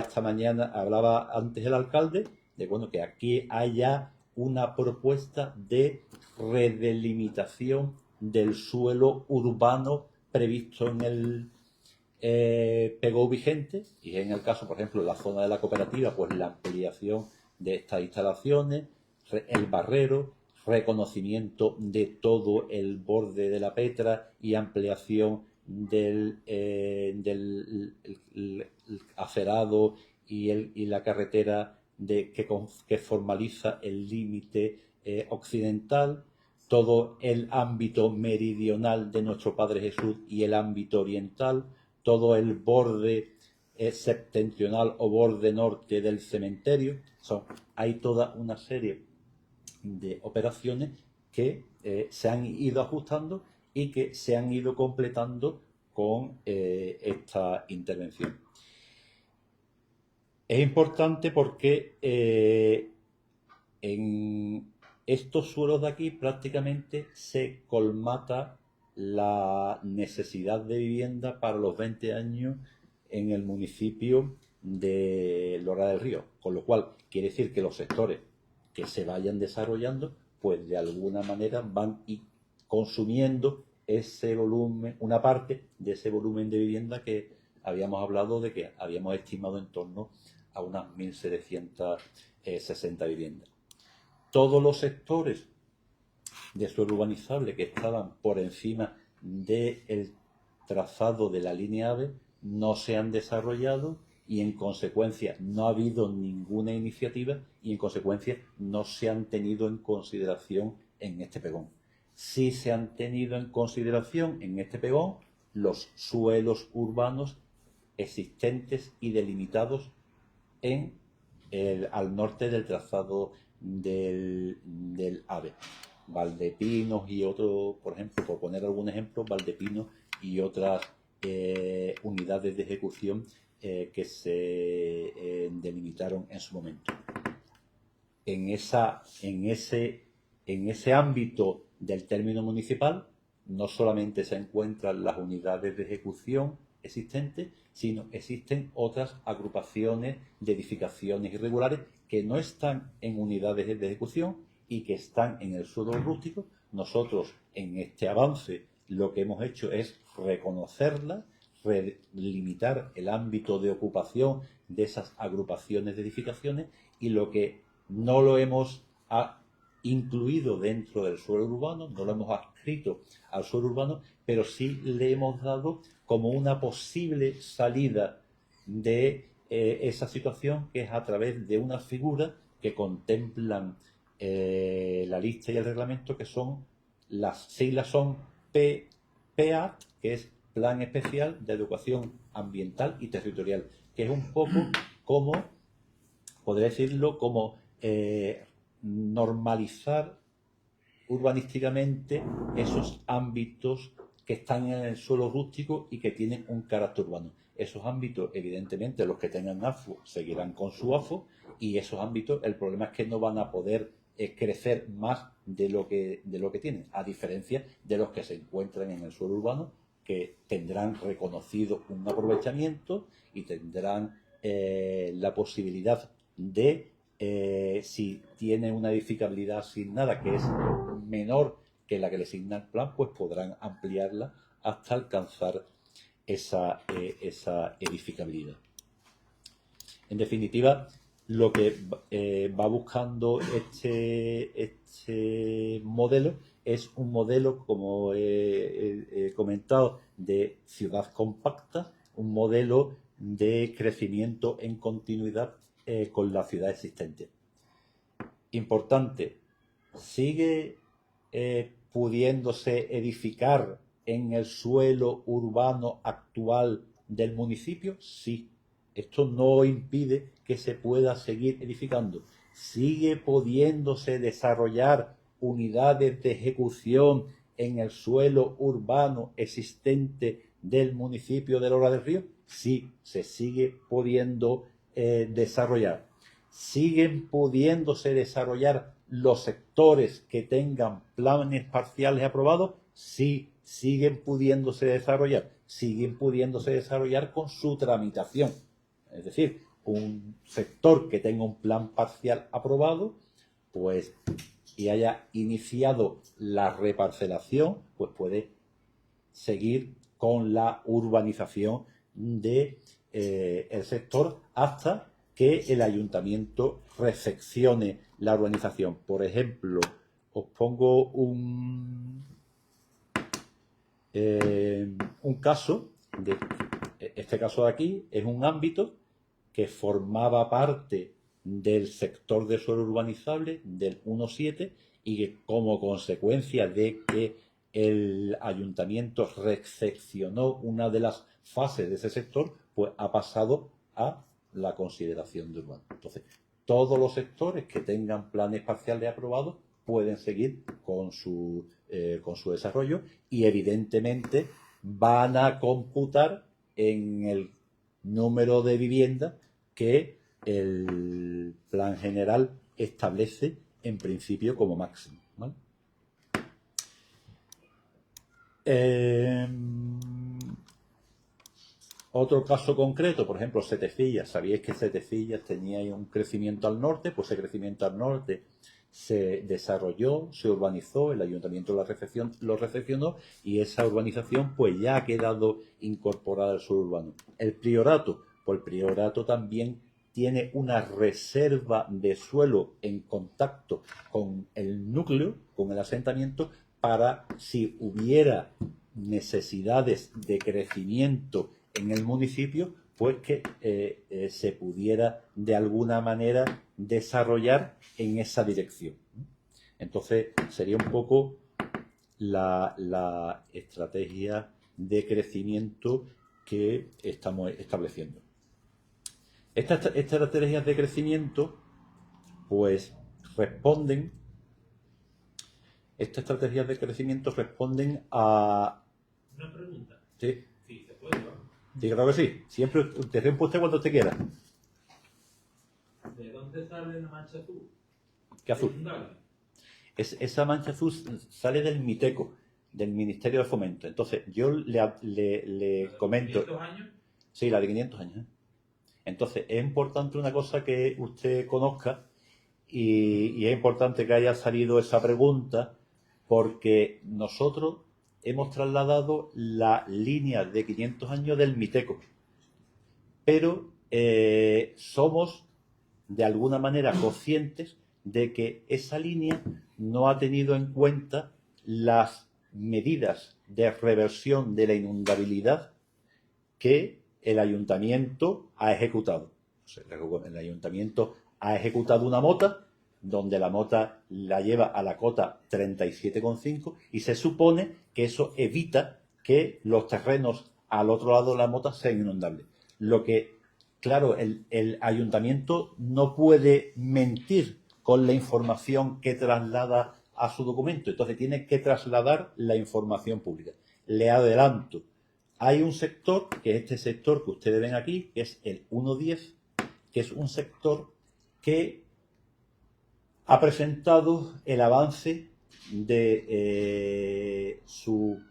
S2: antes el alcalde de que aquí haya una propuesta de redelimitación del suelo urbano previsto en el PGO vigente, y en el caso, por ejemplo, la zona de la cooperativa, pues la ampliación de estas instalaciones, el barrero, reconocimiento de todo el borde de la Petra y ampliación del acerado y la carretera que formaliza el límite occidental, todo el ámbito meridional de nuestro Padre Jesús y el ámbito oriental, todo el borde septentrional o borde norte del cementerio. Hay toda una serie de operaciones que se han ido ajustando y que se han ido completando con esta intervención. Es importante porque en estos suelos de aquí prácticamente se colmata la necesidad de vivienda para los 20 años en el municipio de Lora del Río, con lo cual quiere decir que los sectores que se vayan desarrollando, pues de alguna manera van consumiendo ese volumen, una parte de ese volumen de vivienda que habíamos hablado de que habíamos estimado en torno a unas 1.760 viviendas. Todos los sectores de suelo urbanizable que estaban por encima del trazado de la línea AVE no se han desarrollado y en consecuencia no ha habido ninguna iniciativa y en consecuencia no se han tenido en consideración en este pegón. Sí se han tenido en consideración en este pegón los suelos urbanos existentes y delimitados al norte del trazado del AVE. Valdepinos y otros, por ejemplo, por poner algún ejemplo, Valdepinos y otras unidades de ejecución que se delimitaron en su momento. En ese ámbito del término municipal no solamente se encuentran las unidades de ejecución existentes, sino existen otras agrupaciones de edificaciones irregulares que no están en unidades de ejecución y que están en el suelo rústico. Nosotros, en este avance, lo que hemos hecho es reconocerlas, limitar el ámbito de ocupación de esas agrupaciones de edificaciones, y lo que no lo hemos incluido dentro del suelo urbano, no lo hemos adscrito al suelo urbano, pero sí le hemos dado como una posible salida de esa situación, que es a través de una figura que contemplan la lista y el reglamento, que son, las siglas son PEAT, que es Plan Especial de Adecuación Ambiental y Territorial, que es un poco como, podría decirlo, como normalizar urbanísticamente esos ámbitos que están en el suelo rústico y que tienen un carácter urbano. Esos ámbitos, evidentemente, los que tengan AFO seguirán con su AFO, y esos ámbitos, el problema es que no van a poder crecer más de lo que tienen, a diferencia de los que se encuentran en el suelo urbano, que tendrán reconocido un aprovechamiento y tendrán la posibilidad de, si tienen una edificabilidad asignada que es menor que la que le asigna el plan, pues podrán ampliarla hasta alcanzar esa edificabilidad. En definitiva, lo que va buscando este modelo es un modelo, como he comentado, de ciudad compacta, un modelo de crecimiento en continuidad con la ciudad existente. Importante, ¿sigue pudiéndose edificar en el suelo urbano actual del municipio? Sí. Esto no impide que se pueda seguir edificando. ¿Sigue pudiéndose desarrollar unidades de ejecución en el suelo urbano existente del municipio de Lora del Río? Sí, se sigue pudiendo desarrollar. ¿Siguen pudiéndose desarrollar los sectores que tengan planes parciales aprobados? Sí, siguen pudiéndose desarrollar. Siguen pudiéndose desarrollar con su tramitación. Es decir, un sector que tenga un plan parcial aprobado, pues, y haya iniciado la reparcelación, pues puede seguir con la urbanización de el sector hasta que el ayuntamiento recepcione la urbanización. Por ejemplo, os pongo un caso. Este caso de aquí es un ámbito que formaba parte del sector de suelo urbanizable del 1.7, y que, como consecuencia de que el ayuntamiento recepcionó una de las fases de ese sector, pues ha pasado a la consideración de urbano. Entonces, todos los sectores que tengan planes parciales aprobados pueden seguir con su desarrollo, y evidentemente van a computar en el número de viviendas que el plan general establece en principio como máximo, ¿vale? Otro caso concreto, por ejemplo, Setefillas. Sabíais que Setefillas tenía un crecimiento al norte, pues ese crecimiento al norte se desarrolló, se urbanizó, el ayuntamiento lo recepcionó, y esa urbanización pues ya ha quedado incorporada al suelo urbano. El Priorato, pues el Priorato también tiene una reserva de suelo en contacto con el núcleo, con el asentamiento, para si hubiera necesidades de crecimiento en el municipio, pues que se pudiera de alguna manera desarrollar en esa dirección. Entonces sería un poco la estrategia de crecimiento que estamos estableciendo. Estas estrategias de crecimiento, pues responden a...
S4: Una pregunta.
S2: Sí,
S4: Sí, se puede, ¿no?
S2: sí, claro que sí. Siempre te tiempo usted cuando usted quiera.
S4: ¿De dónde sale la mancha azul?
S2: ¿Qué azul?
S4: Inundable.
S2: Esa mancha azul sale del MITECO, del Ministerio de Fomento. Entonces, yo le comento...
S4: ¿500 años?
S2: Sí, la de 500 años. ¿Eh? Entonces, es importante una cosa que usted conozca y es importante que haya salido esa pregunta porque nosotros hemos trasladado la línea de 500 años del MITECO, pero somos de alguna manera conscientes de que esa línea no ha tenido en cuenta las medidas de reversión de la inundabilidad que el ayuntamiento ha ejecutado. O sea, el ayuntamiento ha ejecutado una mota donde la mota la lleva a la cota 37,5 y se supone que eso evita que los terrenos al otro lado de la mota sean inundables. Lo que, claro, el ayuntamiento no puede mentir con la información que traslada a su documento, entonces tiene que trasladar la información pública. Le adelanto, hay un sector, que es este sector que ustedes ven aquí, que es el 1.10, que es un sector que ha presentado el avance de su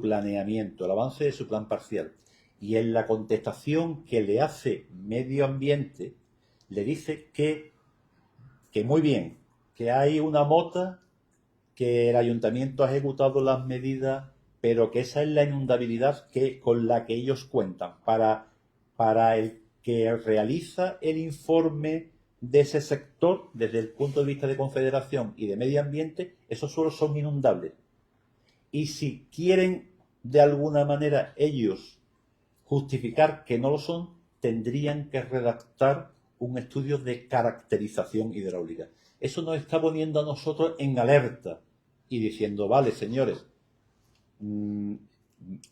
S2: planeamiento, el avance de su plan parcial. Y en la contestación que le hace Medio Ambiente, le dice que muy bien, que hay una mota, que el ayuntamiento ha ejecutado las medidas, pero que esa es la inundabilidad con la que ellos cuentan. Para el que realiza el informe de ese sector, desde el punto de vista de Confederación y de Medio Ambiente, esos suelos son inundables. Y si quieren, de alguna manera, ellos justificar que no lo son, tendrían que redactar un estudio de caracterización hidráulica. Eso nos está poniendo a nosotros en alerta y diciendo, vale, señores,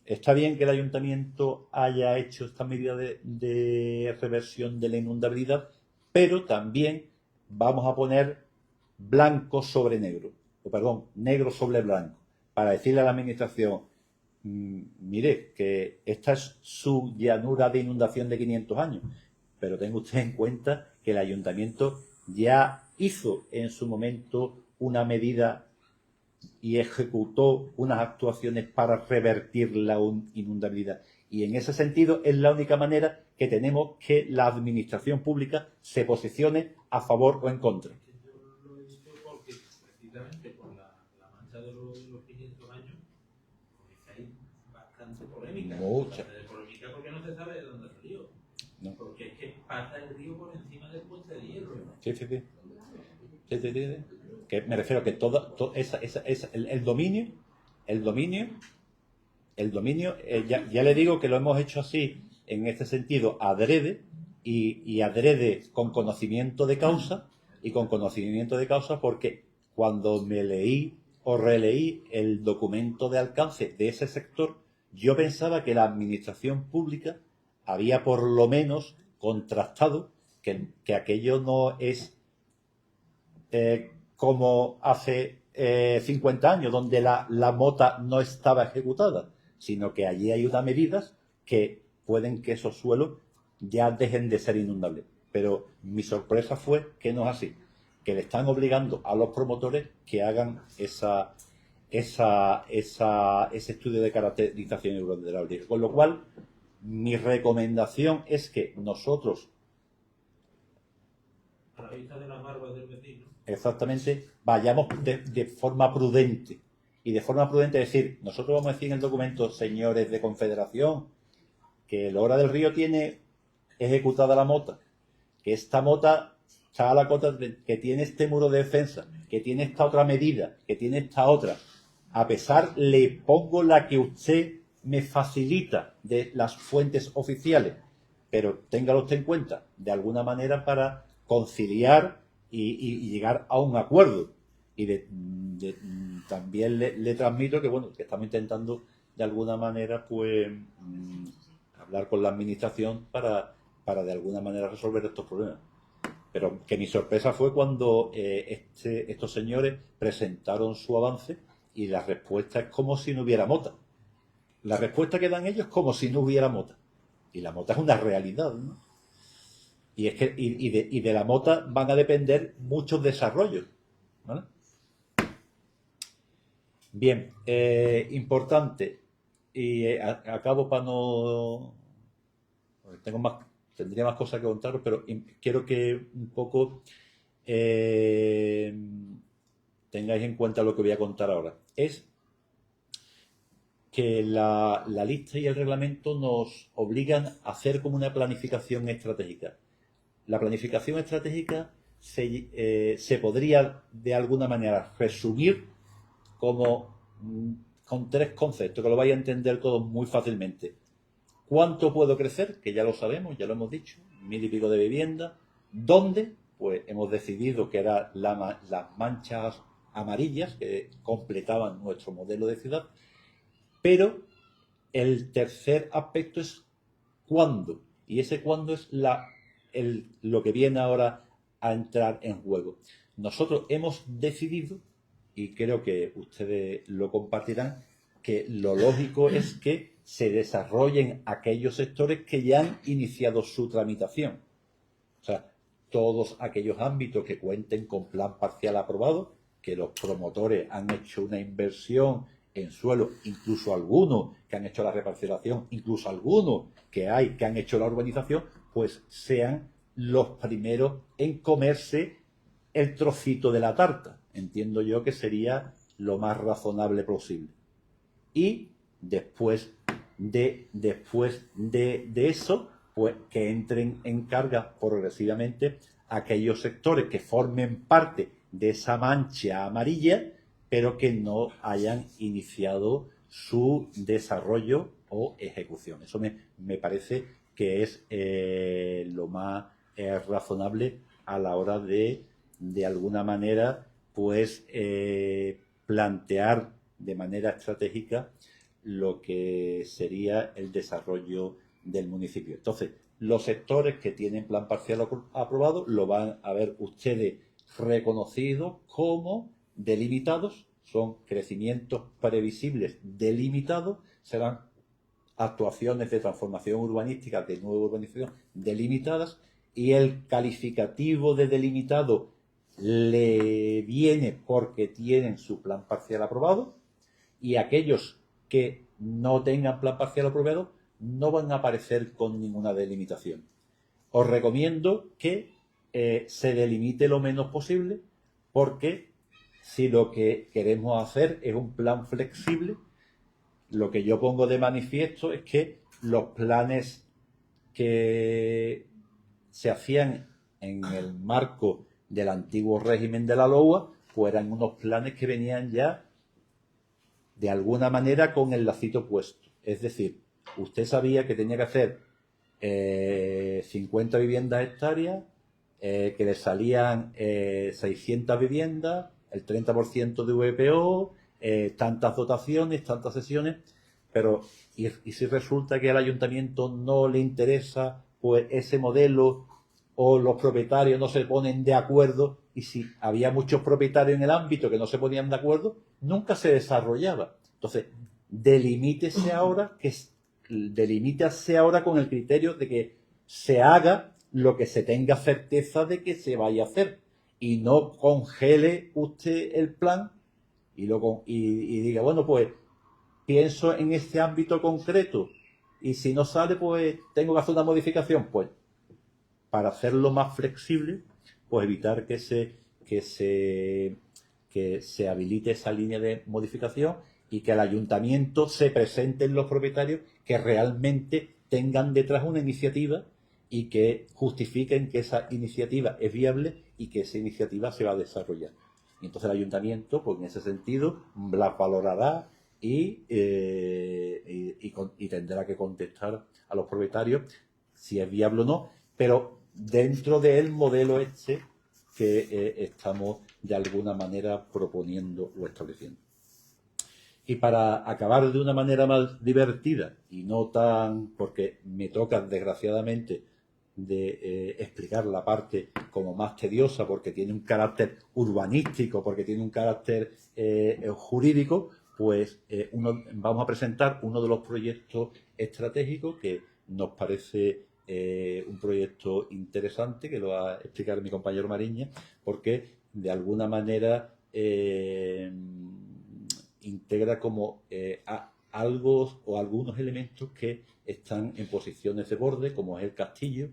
S2: está bien que el ayuntamiento haya hecho esta medida de reversión de la inundabilidad, pero también vamos a poner blanco sobre negro, o perdón, negro sobre blanco, para decirle a la administración, mire, que esta es su llanura de inundación de 500 años, pero tenga usted en cuenta que el ayuntamiento ya hizo en su momento una medida y ejecutó unas actuaciones para revertir la inundabilidad. Y en ese sentido es la única manera que tenemos que la administración pública se posicione a favor o en contra.
S4: Yo lo he dicho porque precisamente por la mancha de los 500 años, porque hay bastante polémica.
S2: Mucha.
S4: Bastante polémica porque no se sabe de dónde salió.
S2: No.
S4: Porque es que pasa el río por encima del puente de hierro.
S2: Sí. Que me refiero a que todo el dominio, ya le digo que lo hemos hecho así, en este sentido, adrede, y adrede con conocimiento de causa, porque cuando me leí o releí el documento de alcance de ese sector, yo pensaba que la administración pública había por lo menos contrastado que aquello no es como hace 50 años, donde la mota no estaba ejecutada, sino que allí hay unas medidas que pueden que esos suelos ya dejen de ser inundables. Pero mi sorpresa fue que no es así, que le están obligando a los promotores que hagan ese estudio de caracterización hidráulica. Con lo cual, mi recomendación es que nosotros,
S4: A la vista de las barbas del vecino.
S2: exactamente, vayamos de forma prudente. Y de forma prudente decir, nosotros vamos a decir en el documento, señores de Confederación, que el Hora del Río tiene ejecutada la mota, que esta mota está a la cota, que tiene este muro de defensa, que tiene esta otra medida, que tiene esta otra. A pesar, le pongo la que usted me facilita de las fuentes oficiales, pero téngalo usted en cuenta, de alguna manera para conciliar y llegar a un acuerdo. Y también le transmito que, bueno, que estamos intentando de alguna manera, pues, hablar con la administración para para de alguna manera resolver estos problemas. Pero que mi sorpresa fue cuando estos señores presentaron su avance y la respuesta es como si no hubiera mota. La respuesta que dan ellos es como si no hubiera mota. Y la mota es una realidad, ¿no? Y es que y de la mota van a depender muchos desarrollos, ¿vale? Bien, importante. Y acabo para no... tendría más cosas que contaros, pero quiero que un poco tengáis en cuenta lo que voy a contar ahora. Es que la lista y el reglamento nos obligan a hacer como una planificación estratégica. La planificación estratégica se podría de alguna manera resumir como con tres conceptos que lo vais a entender todos muy fácilmente. ¿Cuánto puedo crecer? Que ya lo sabemos, ya lo hemos dicho, 1000 y pico de viviendas. ¿Dónde? Pues hemos decidido que eran las manchas amarillas que completaban nuestro modelo de ciudad. Pero el tercer aspecto es cuándo. Y ese cuándo es lo que viene ahora a entrar en juego. Nosotros hemos decidido, y creo que ustedes lo compartirán, que lo lógico es que se desarrollen aquellos sectores que ya han iniciado su tramitación. O sea, todos aquellos ámbitos que cuenten con plan parcial aprobado, que los promotores han hecho una inversión en suelo, incluso algunos que han hecho la reparcelación, incluso algunos que han hecho la urbanización, pues sean los primeros en comerse el trocito de la tarta. Entiendo yo que sería lo más razonable posible. Y después de eso, pues que entren en carga progresivamente aquellos sectores que formen parte de esa mancha amarilla, pero que no hayan iniciado su desarrollo o ejecución. Eso me parece que es lo más razonable a la hora de alguna manera, pues plantear de manera estratégica lo que sería el desarrollo del municipio. Entonces, los sectores que tienen plan parcial aprobado lo van a ver ustedes reconocidos como delimitados, son crecimientos previsibles delimitados, serán actuaciones de transformación urbanística, de nueva urbanización delimitadas, y el calificativo de delimitado le viene porque tienen su plan parcial aprobado, y aquellos que no tengan plan parcial aprobado no van a aparecer con ninguna delimitación. Os recomiendo que se delimite lo menos posible, porque si lo que queremos hacer es un plan flexible, lo que yo pongo de manifiesto es que los planes que se hacían en el marco del antiguo régimen de la LOA, pues eran unos planes que venían ya de alguna manera con el lacito puesto. Es decir, usted sabía que tenía que hacer 50 viviendas hectáreas, que le salían 600 viviendas, el 30% de VPO, tantas dotaciones, tantas sesiones, pero y si resulta que al ayuntamiento no le interesa pues ese modelo, o los propietarios no se ponen de acuerdo, y si había muchos propietarios en el ámbito que no se ponían de acuerdo, nunca se desarrollaba. Entonces, delimítese ahora con el criterio de que se haga lo que se tenga certeza de que se vaya a hacer, y no congele usted el plan y diga, bueno, pues pienso en este ámbito concreto, y si no sale, pues tengo que hacer una modificación. Pues para hacerlo más flexible, pues evitar que se habilite esa línea de modificación, y que al ayuntamiento se presenten los propietarios que realmente tengan detrás una iniciativa y que justifiquen que esa iniciativa es viable y que esa iniciativa se va a desarrollar. Y entonces el ayuntamiento, pues en ese sentido, las valorará y tendrá que contestar a los propietarios si es viable o no, pero dentro del modelo que estamos de alguna manera proponiendo o estableciendo. Y para acabar de una manera más divertida y no tan, porque me toca desgraciadamente explicar la parte como más tediosa porque tiene un carácter urbanístico, porque tiene un carácter jurídico, pues vamos a presentar uno de los proyectos estratégicos que nos parece un proyecto interesante, que lo va a explicar mi compañero Mariña, porque de alguna manera integra como algo o algunos elementos que están en posiciones de borde, como es el castillo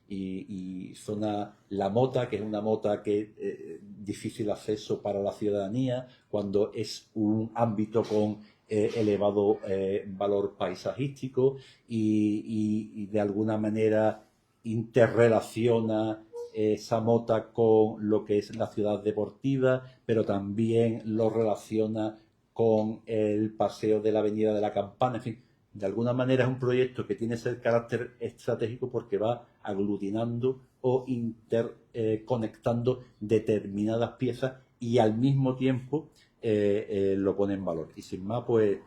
S2: y zona La Mota, que es una mota que difícil acceso para la ciudadanía cuando es un ámbito con elevado valor paisajístico y de alguna manera interrelaciona esa mota con lo que es la ciudad deportiva, pero también lo relaciona con el paseo de la Avenida de la Campana, en fin, de alguna manera es un proyecto que tiene ese carácter estratégico porque va aglutinando o interconectando determinadas piezas y al mismo tiempo lo pone en valor. Y sin más, pues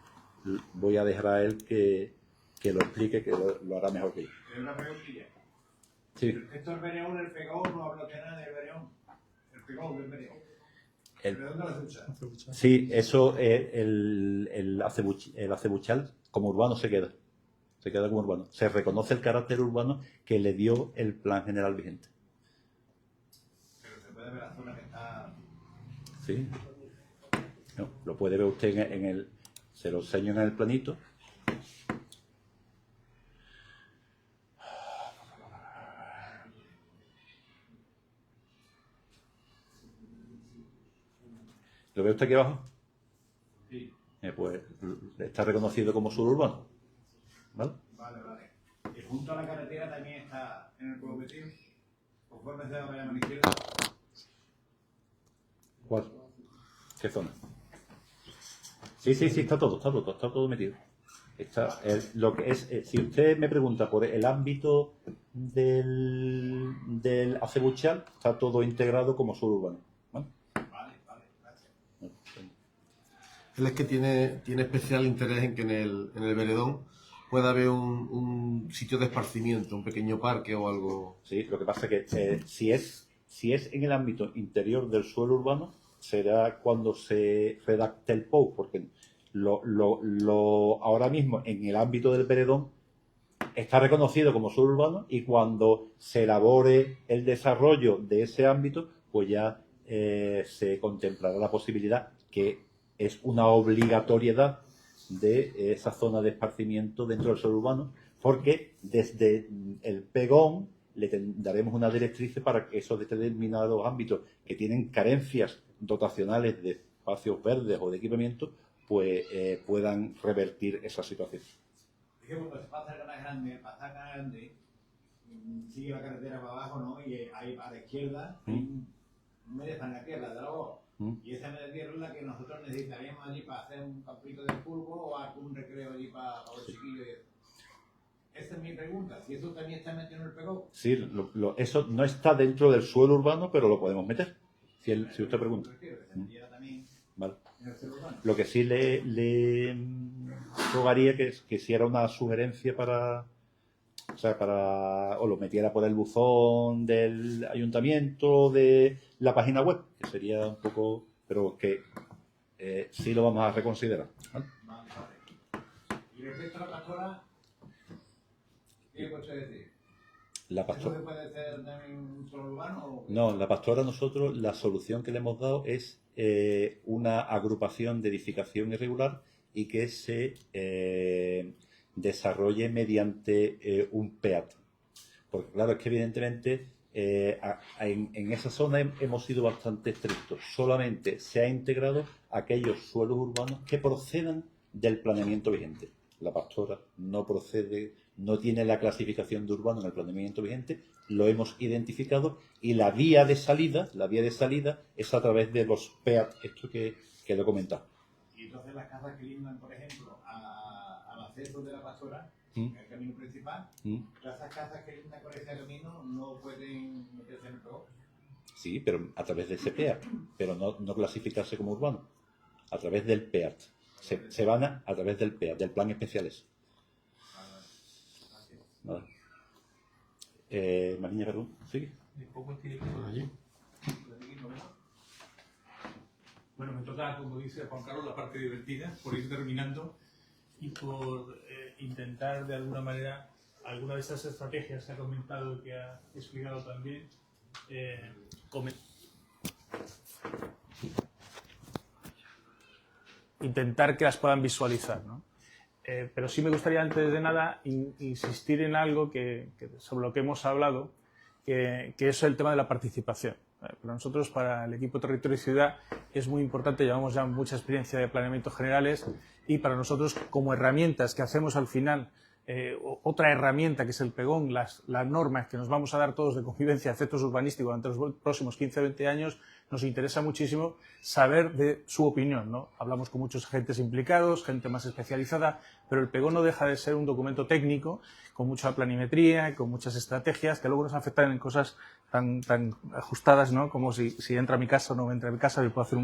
S2: voy a dejar a él que lo explique, que lo hará mejor que yo.
S5: Una preguntilla.
S2: Sí.
S5: Esto es Bereón, el pegón, no hablo de nada de Bereón. El pegón del Bereón.
S2: El-
S5: Bereón de la Cebuchal.
S2: Sí, eso, el acebuchal como urbano se queda como urbano. Se reconoce el carácter urbano que le dio el plan general vigente.
S5: Pero se puede ver la zona que está.
S2: Sí. No, lo puede ver usted se lo enseño en el planito. ¿Lo ve usted aquí abajo?
S5: Sí.
S2: Pues está reconocido como suburbano. ¿Vale?
S5: Vale, vale. Y junto a la carretera también está en el pueblo metido. Conforme se va a la izquierda.
S2: ¿Cuál? ¿Qué zona? Sí, está todo metido. Lo que es, si usted me pregunta por el ámbito del acebuchal, está todo integrado como suburbano. ¿Vale?
S5: Vale, gracias.
S1: Él es que tiene especial interés en que en el Veredón pueda haber un sitio de esparcimiento, un pequeño parque o algo.
S2: Sí, lo que pasa es que si es en el ámbito interior del suelo urbano, será cuando se redacte el POU, porque ahora mismo en el ámbito del Veredón está reconocido como suelo urbano y cuando se elabore el desarrollo de ese ámbito, pues ya se contemplará la posibilidad, que es una obligatoriedad, de esa zona de esparcimiento dentro del suelo urbano, porque desde el Pegón le daremos una directriz para que esos determinados ámbitos que tienen carencias dotacionales de espacios verdes o de equipamiento, pues puedan revertir esa situación.
S5: Es que cuando se pasa el Canal Grande, sigue la carretera para abajo, ¿no? Y ahí a la izquierda hay un media en la tierra de la voz. Y esa media tierra es la que nosotros necesitaríamos allí para hacer un campito de fútbol o algún recreo allí para los chiquillos. Esa es mi pregunta, si eso también está metido en el pegón.
S2: Sí, eso no está dentro del suelo urbano, pero lo podemos meter, si usted pregunta. Vale. Lo que sí le rogaría que si era una sugerencia o lo metiera por el buzón del ayuntamiento, de la página web, que sería un poco, pero que sí lo vamos a reconsiderar. ¿Vale?
S5: Vale. Y respecto a la pastora, ¿qué puede decir?
S2: La
S5: ¿Eso
S2: pastora.
S5: se puede hacer también un solo urbano? O...
S2: No, la pastora, nosotros la solución que le hemos dado es una agrupación de edificación irregular y que se desarrolle mediante un PEAT. Porque claro, es que evidentemente en esa zona hemos sido bastante estrictos. Solamente se ha integrado aquellos suelos urbanos que procedan del planeamiento vigente. La pastora no procede, no tiene la clasificación de urbano en el planeamiento vigente, lo hemos identificado y la vía de salida es a través de los PEAT, esto que lo he comentado.
S5: Y entonces las casas que lindan, por ejemplo, al acceso de la pastora, el camino principal, todas esas casas que lindan con ese camino no pueden meterse en el pegón.
S2: Sí, pero a través de ese PEAT, pero no clasificarse como urbano, a través del PEAT. Se van a través del PEAT, del plan especiales. Vale. Mariña Verdún, sigue.
S1: Por allí.
S6: Bueno, me toca, como dice Juan Carlos, la parte divertida, por ir terminando y por intentar de alguna manera alguna de esas estrategias que ha comentado y que ha explicado también, intentar que las puedan visualizar, ¿no? Pero sí me gustaría antes de nada insistir en algo sobre lo que hemos hablado, que es el tema de la participación. Para nosotros, para el equipo Territorio y Ciudad, es muy importante, llevamos ya mucha experiencia de planeamientos generales y para nosotros como herramientas que hacemos al final, otra herramienta que es el pegón, las normas que nos vamos a dar todos de convivencia, efectos urbanísticos durante los próximos 15 o 20 años, nos interesa muchísimo saber de su opinión, ¿no? Hablamos con muchos agentes implicados, gente más especializada, pero el pegón no deja de ser un documento técnico, con mucha planimetría, con muchas estrategias, que luego nos afectan en cosas tan ajustadas, ¿no? Como si entra a mi casa o no entra a mi casa, y puedo hacer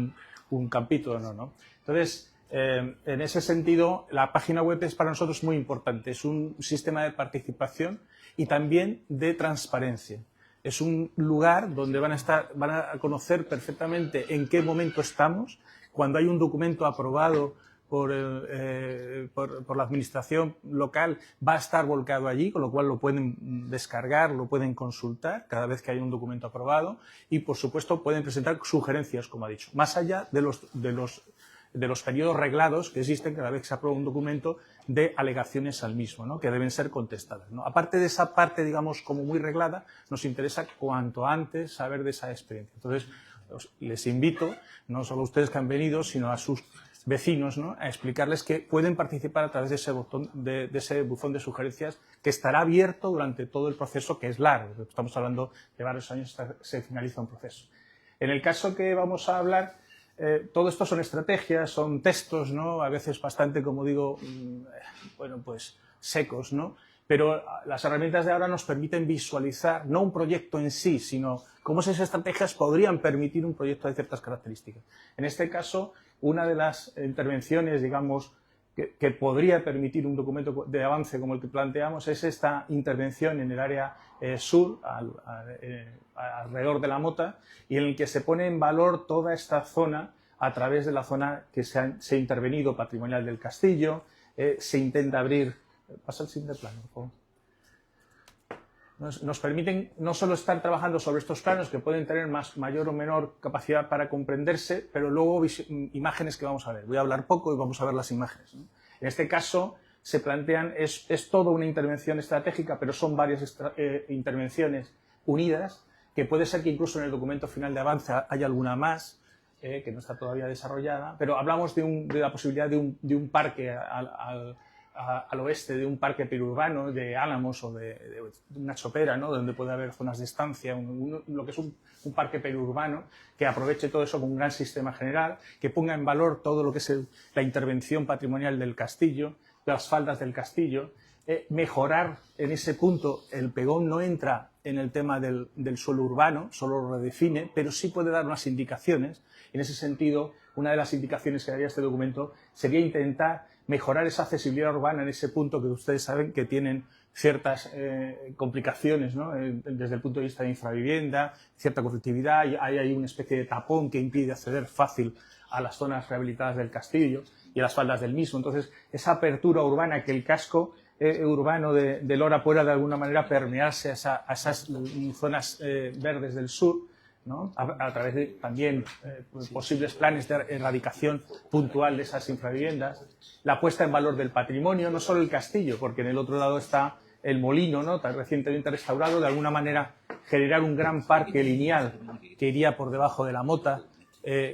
S6: un campito o no, ¿no? Entonces, en ese sentido, la página web es para nosotros muy importante. Es un sistema de participación y también de transparencia. Es un lugar donde van a conocer perfectamente en qué momento estamos. Cuando hay un documento aprobado por la administración local, va a estar volcado allí, con lo cual lo pueden descargar, lo pueden consultar cada vez que hay un documento aprobado y, por supuesto, pueden presentar sugerencias, como ha dicho, más allá de los periodos reglados que existen cada vez que se aprueba un documento de alegaciones al mismo, ¿no? Que deben ser contestadas, ¿no? Aparte de esa parte, digamos, como muy reglada, nos interesa cuanto antes saber de esa experiencia. Entonces, les invito, no solo a ustedes que han venido, sino a sus vecinos, ¿no? A explicarles que pueden participar a través de ese buzón de sugerencias que estará abierto durante todo el proceso, que es largo. Estamos hablando de varios años hasta que se finaliza un proceso. En el caso que vamos a hablar, todo esto son estrategias, son textos, ¿no? A veces bastante, como digo, bueno, pues secos, ¿no? Pero las herramientas de ahora nos permiten visualizar no un proyecto en sí, sino cómo esas estrategias podrían permitir un proyecto de ciertas características. En este caso, una de las intervenciones, digamos, que podría permitir un documento de avance como el que planteamos es esta intervención en el área sur, alrededor de la Mota, y en el que se pone en valor toda esta zona a través de la zona que se ha intervenido patrimonial del castillo. Se intenta abrir... Pasa el siguiente plano, por favor. Nos permiten no solo estar trabajando sobre estos planos que pueden tener mayor o menor capacidad para comprenderse, pero luego imágenes que vamos a ver. Voy a hablar poco y vamos a ver las imágenes, ¿no? En este caso se plantean, es toda una intervención estratégica, pero son varias intervenciones unidas, que puede ser que incluso en el documento final de avance haya alguna más, que no está todavía desarrollada, pero hablamos de la posibilidad de un parque al oeste, de un parque periurbano, de Álamos o de una chopera, ¿no? Donde puede haber zonas de estancia, lo que es un parque periurbano, que aproveche todo eso con un gran sistema general, que ponga en valor todo lo que es la intervención patrimonial del castillo, las faldas del castillo, mejorar en ese punto. El pegón no entra en el tema del suelo urbano, solo lo redefine, pero sí puede dar unas indicaciones. En ese sentido, una de las indicaciones que daría este documento sería intentar mejorar esa accesibilidad urbana en ese punto que ustedes saben que tienen ciertas complicaciones, ¿no? Desde el punto de vista de infravivienda, cierta conflictividad, hay ahí una especie de tapón que impide acceder fácil a las zonas rehabilitadas del castillo y a las faldas del mismo. Entonces, esa apertura urbana, que el casco urbano de Lora pueda de alguna manera permearse a esas zonas verdes del sur, ¿no? A través de también posibles planes de erradicación puntual de esas infraviviendas, la puesta en valor del patrimonio, no solo el castillo, porque en el otro lado está el molino, ¿no? Tan recientemente restaurado, de alguna manera generar un gran parque lineal que iría por debajo de la Mota,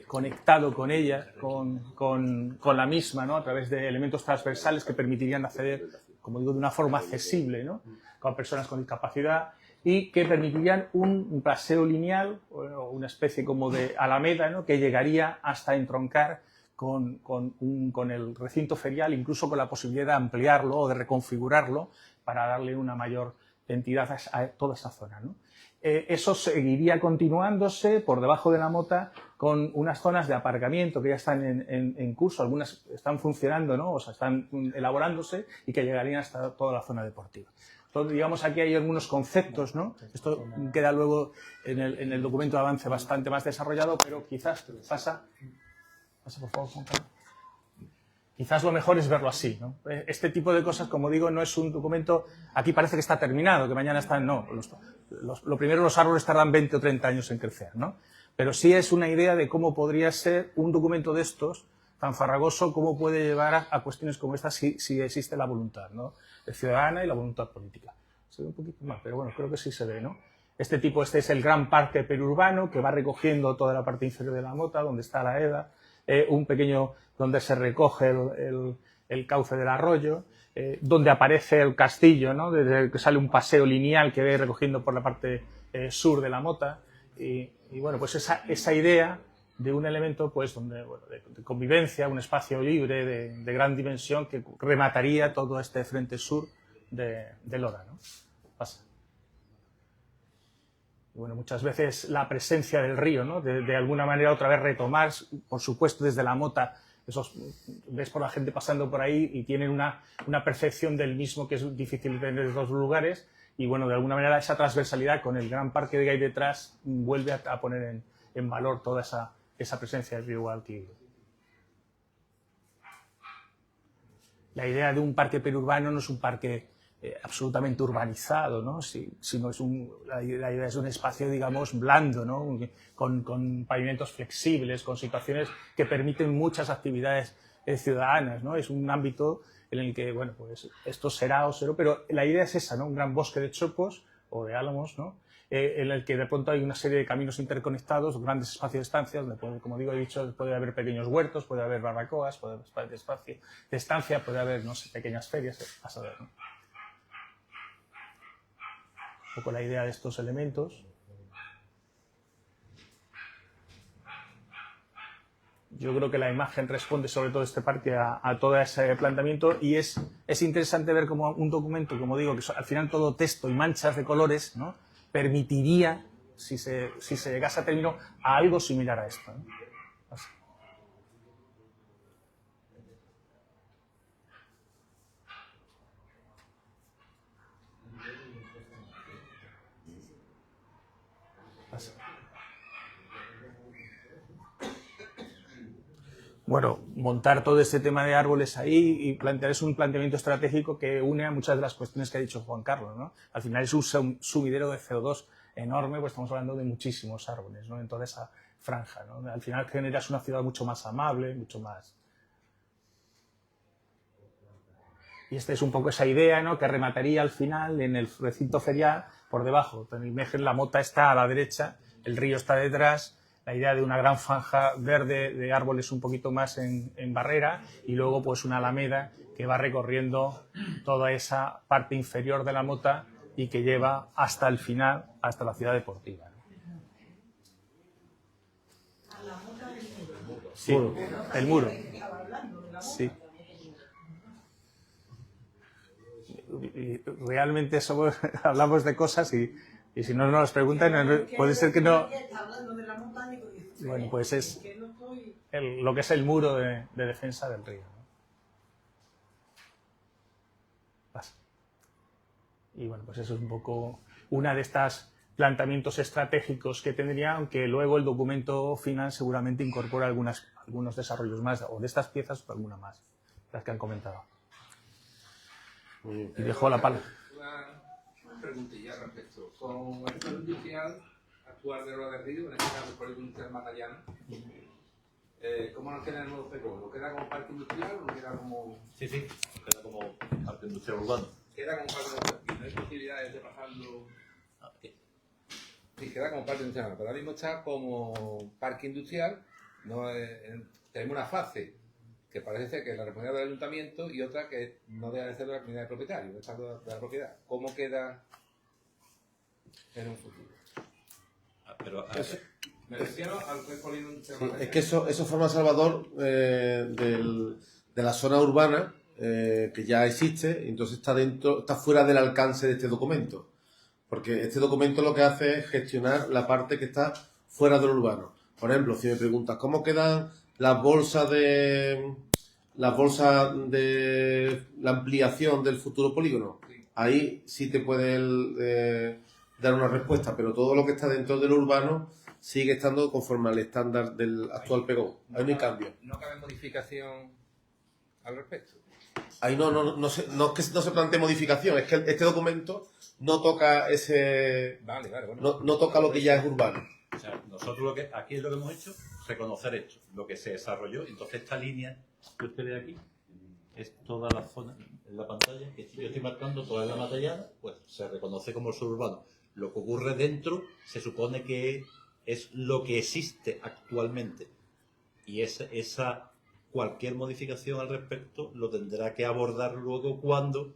S6: conectado con ella, con la misma, ¿no? A través de elementos transversales que permitirían acceder, como digo, de una forma accesible, ¿no? Con personas con discapacidad, y que permitirían un paseo lineal o una especie como de alameda, ¿no? Que llegaría hasta entroncar con el recinto ferial, incluso con la posibilidad de ampliarlo o de reconfigurarlo para darle una mayor entidad a toda esa zona, ¿no? Eso seguiría continuándose por debajo de la Mota con unas zonas de aparcamiento que ya están en curso, algunas están funcionando, ¿no? O sea, están elaborándose y que llegarían hasta toda la zona deportiva. Entonces, digamos, aquí hay algunos conceptos, ¿no? Esto queda luego en el documento de avance bastante más desarrollado, pero quizás pasa por favor, Juan Carlos. Quizás lo mejor es verlo así, ¿no? Este tipo de cosas, como digo, no es un documento, aquí parece que está terminado, que mañana está, no. Lo primero, los árboles tardan 20 o 30 años en crecer, ¿no? Pero sí es una idea de cómo podría ser un documento de estos, tan farragoso, cómo puede llevar a cuestiones como estas si existe la voluntad, ¿no? Ciudadana y la voluntad política. Se ve un poquito más, pero bueno, creo que sí se ve, ¿no? Este es el gran parque periurbano que va recogiendo toda la parte inferior de la Mota, donde está la Eda, un pequeño donde se recoge el cauce del arroyo, donde aparece el castillo, ¿no? Desde el que sale un paseo lineal que ve recogiendo por la parte sur de la Mota. Y bueno, pues esa idea de un elemento pues donde, bueno, de convivencia, un espacio libre de gran dimensión que remataría todo este frente sur de Lora, ¿no? Pasa. Y bueno, muchas veces la presencia del río, ¿no? De alguna manera otra vez retomar, por supuesto desde la Mota, ves por la gente pasando por ahí y tienen una percepción del mismo que es difícil de tener en dos lugares, y bueno, de alguna manera esa transversalidad con el gran parque que hay detrás vuelve a poner en valor toda esa presencia del río Guadalquivir. La idea de un parque periurbano no es un parque absolutamente urbanizado, ¿no? Sino la idea es un espacio, digamos, blando, ¿no? Con pavimentos flexibles, con situaciones que permiten muchas actividades ciudadanas, ¿no? Es un ámbito en el que, bueno, pues esto será o será, pero la idea es esa, ¿no? Un gran bosque de chopos o de álamos, ¿no? En el que de pronto hay una serie de caminos interconectados, grandes espacios de estancias, donde, como digo, he dicho, puede haber pequeños huertos, puede haber barbacoas, puede haber espacio de estancia, puede haber, no sé, pequeñas ferias, a saber, ¿no? Un poco la idea de estos elementos. Yo creo que la imagen responde sobre todo este parque a todo ese planteamiento, y es interesante ver cómo un documento, como digo, que al final todo texto y manchas de colores, ¿no? Permitiría, si se llegase a término, a algo similar a esto, ¿no? Así. Así. Bueno, montar todo este tema de árboles ahí y plantear es un planteamiento estratégico que une a muchas de las cuestiones que ha dicho Juan Carlos, ¿no? Al final es un sumidero de CO2 enorme, pues estamos hablando de muchísimos árboles, ¿no? En toda esa franja, ¿no? Al final generas una ciudad mucho más amable, mucho más... Y esta es un poco esa idea, ¿no? Que remataría al final en el recinto ferial por debajo. La Mota está a la derecha, el río está detrás, la idea de una gran franja verde de árboles un poquito más en barrera, y luego pues una alameda que va recorriendo toda esa parte inferior de la Mota y que lleva hasta el final, hasta la ciudad deportiva, ¿no? Sí, el muro. Sí. Y realmente hablamos de cosas y si no nos preguntan, puede ser que no... Bueno, pues es lo que es el muro de defensa del río, ¿no? Y bueno, pues eso es un poco una de estas planteamientos estratégicos que tendría, aunque luego el documento final seguramente incorpora algunos desarrollos más, o de estas piezas o alguna más, las que han comentado. Y dejo la palabra.
S7: Una preguntilla al respecto. Con el suelo industrial actual de Lora del Río, en este caso el polígono industrial Matallana, ¿cómo nos queda el nuevo Pecón? ¿Nos queda como parque industrial o nos queda como...?
S2: Sí, queda como parque industrial urbano.
S7: Queda como parque industrial. ¿Y no hay posibilidades de pasarlo...? Sí, queda como parque industrial, pero ahora mismo está como parque industrial. No, tenemos una fase que parece ser que es la responsabilidad del ayuntamiento y otra que no debe ser de la comunidad de propietarios, de la propiedad. ¿Cómo queda en un futuro?
S2: Pero,
S7: me refiero al que es polígono industrial.
S1: Sí, es que eso forma, Salvador, de la zona urbana que ya existe, y entonces está fuera del alcance de este documento. Porque este documento lo que hace es gestionar la parte que está fuera del urbano. Por ejemplo, si me preguntas cómo quedan las bolsas de la ampliación del futuro polígono, ahí sí te puede dar una respuesta, pero todo lo que está dentro del urbano sigue estando conforme al estándar del actual pegón. Ahí no hay cambio.
S7: ¿No cabe modificación al respecto?
S1: Ahí no es que no se plantee modificación, es que este documento no toca
S7: Vale, bueno.
S1: no toca lo que ya es urbano.
S2: O sea, nosotros aquí es lo que hemos hecho, reconocer esto, lo que se desarrolló. Entonces esta línea que usted ve aquí es toda la zona en la pantalla que yo estoy marcando, toda la matallada, pues se reconoce como el suburbano. Lo que ocurre dentro se supone que es lo que existe actualmente, y cualquier modificación al respecto lo tendrá que abordar luego cuando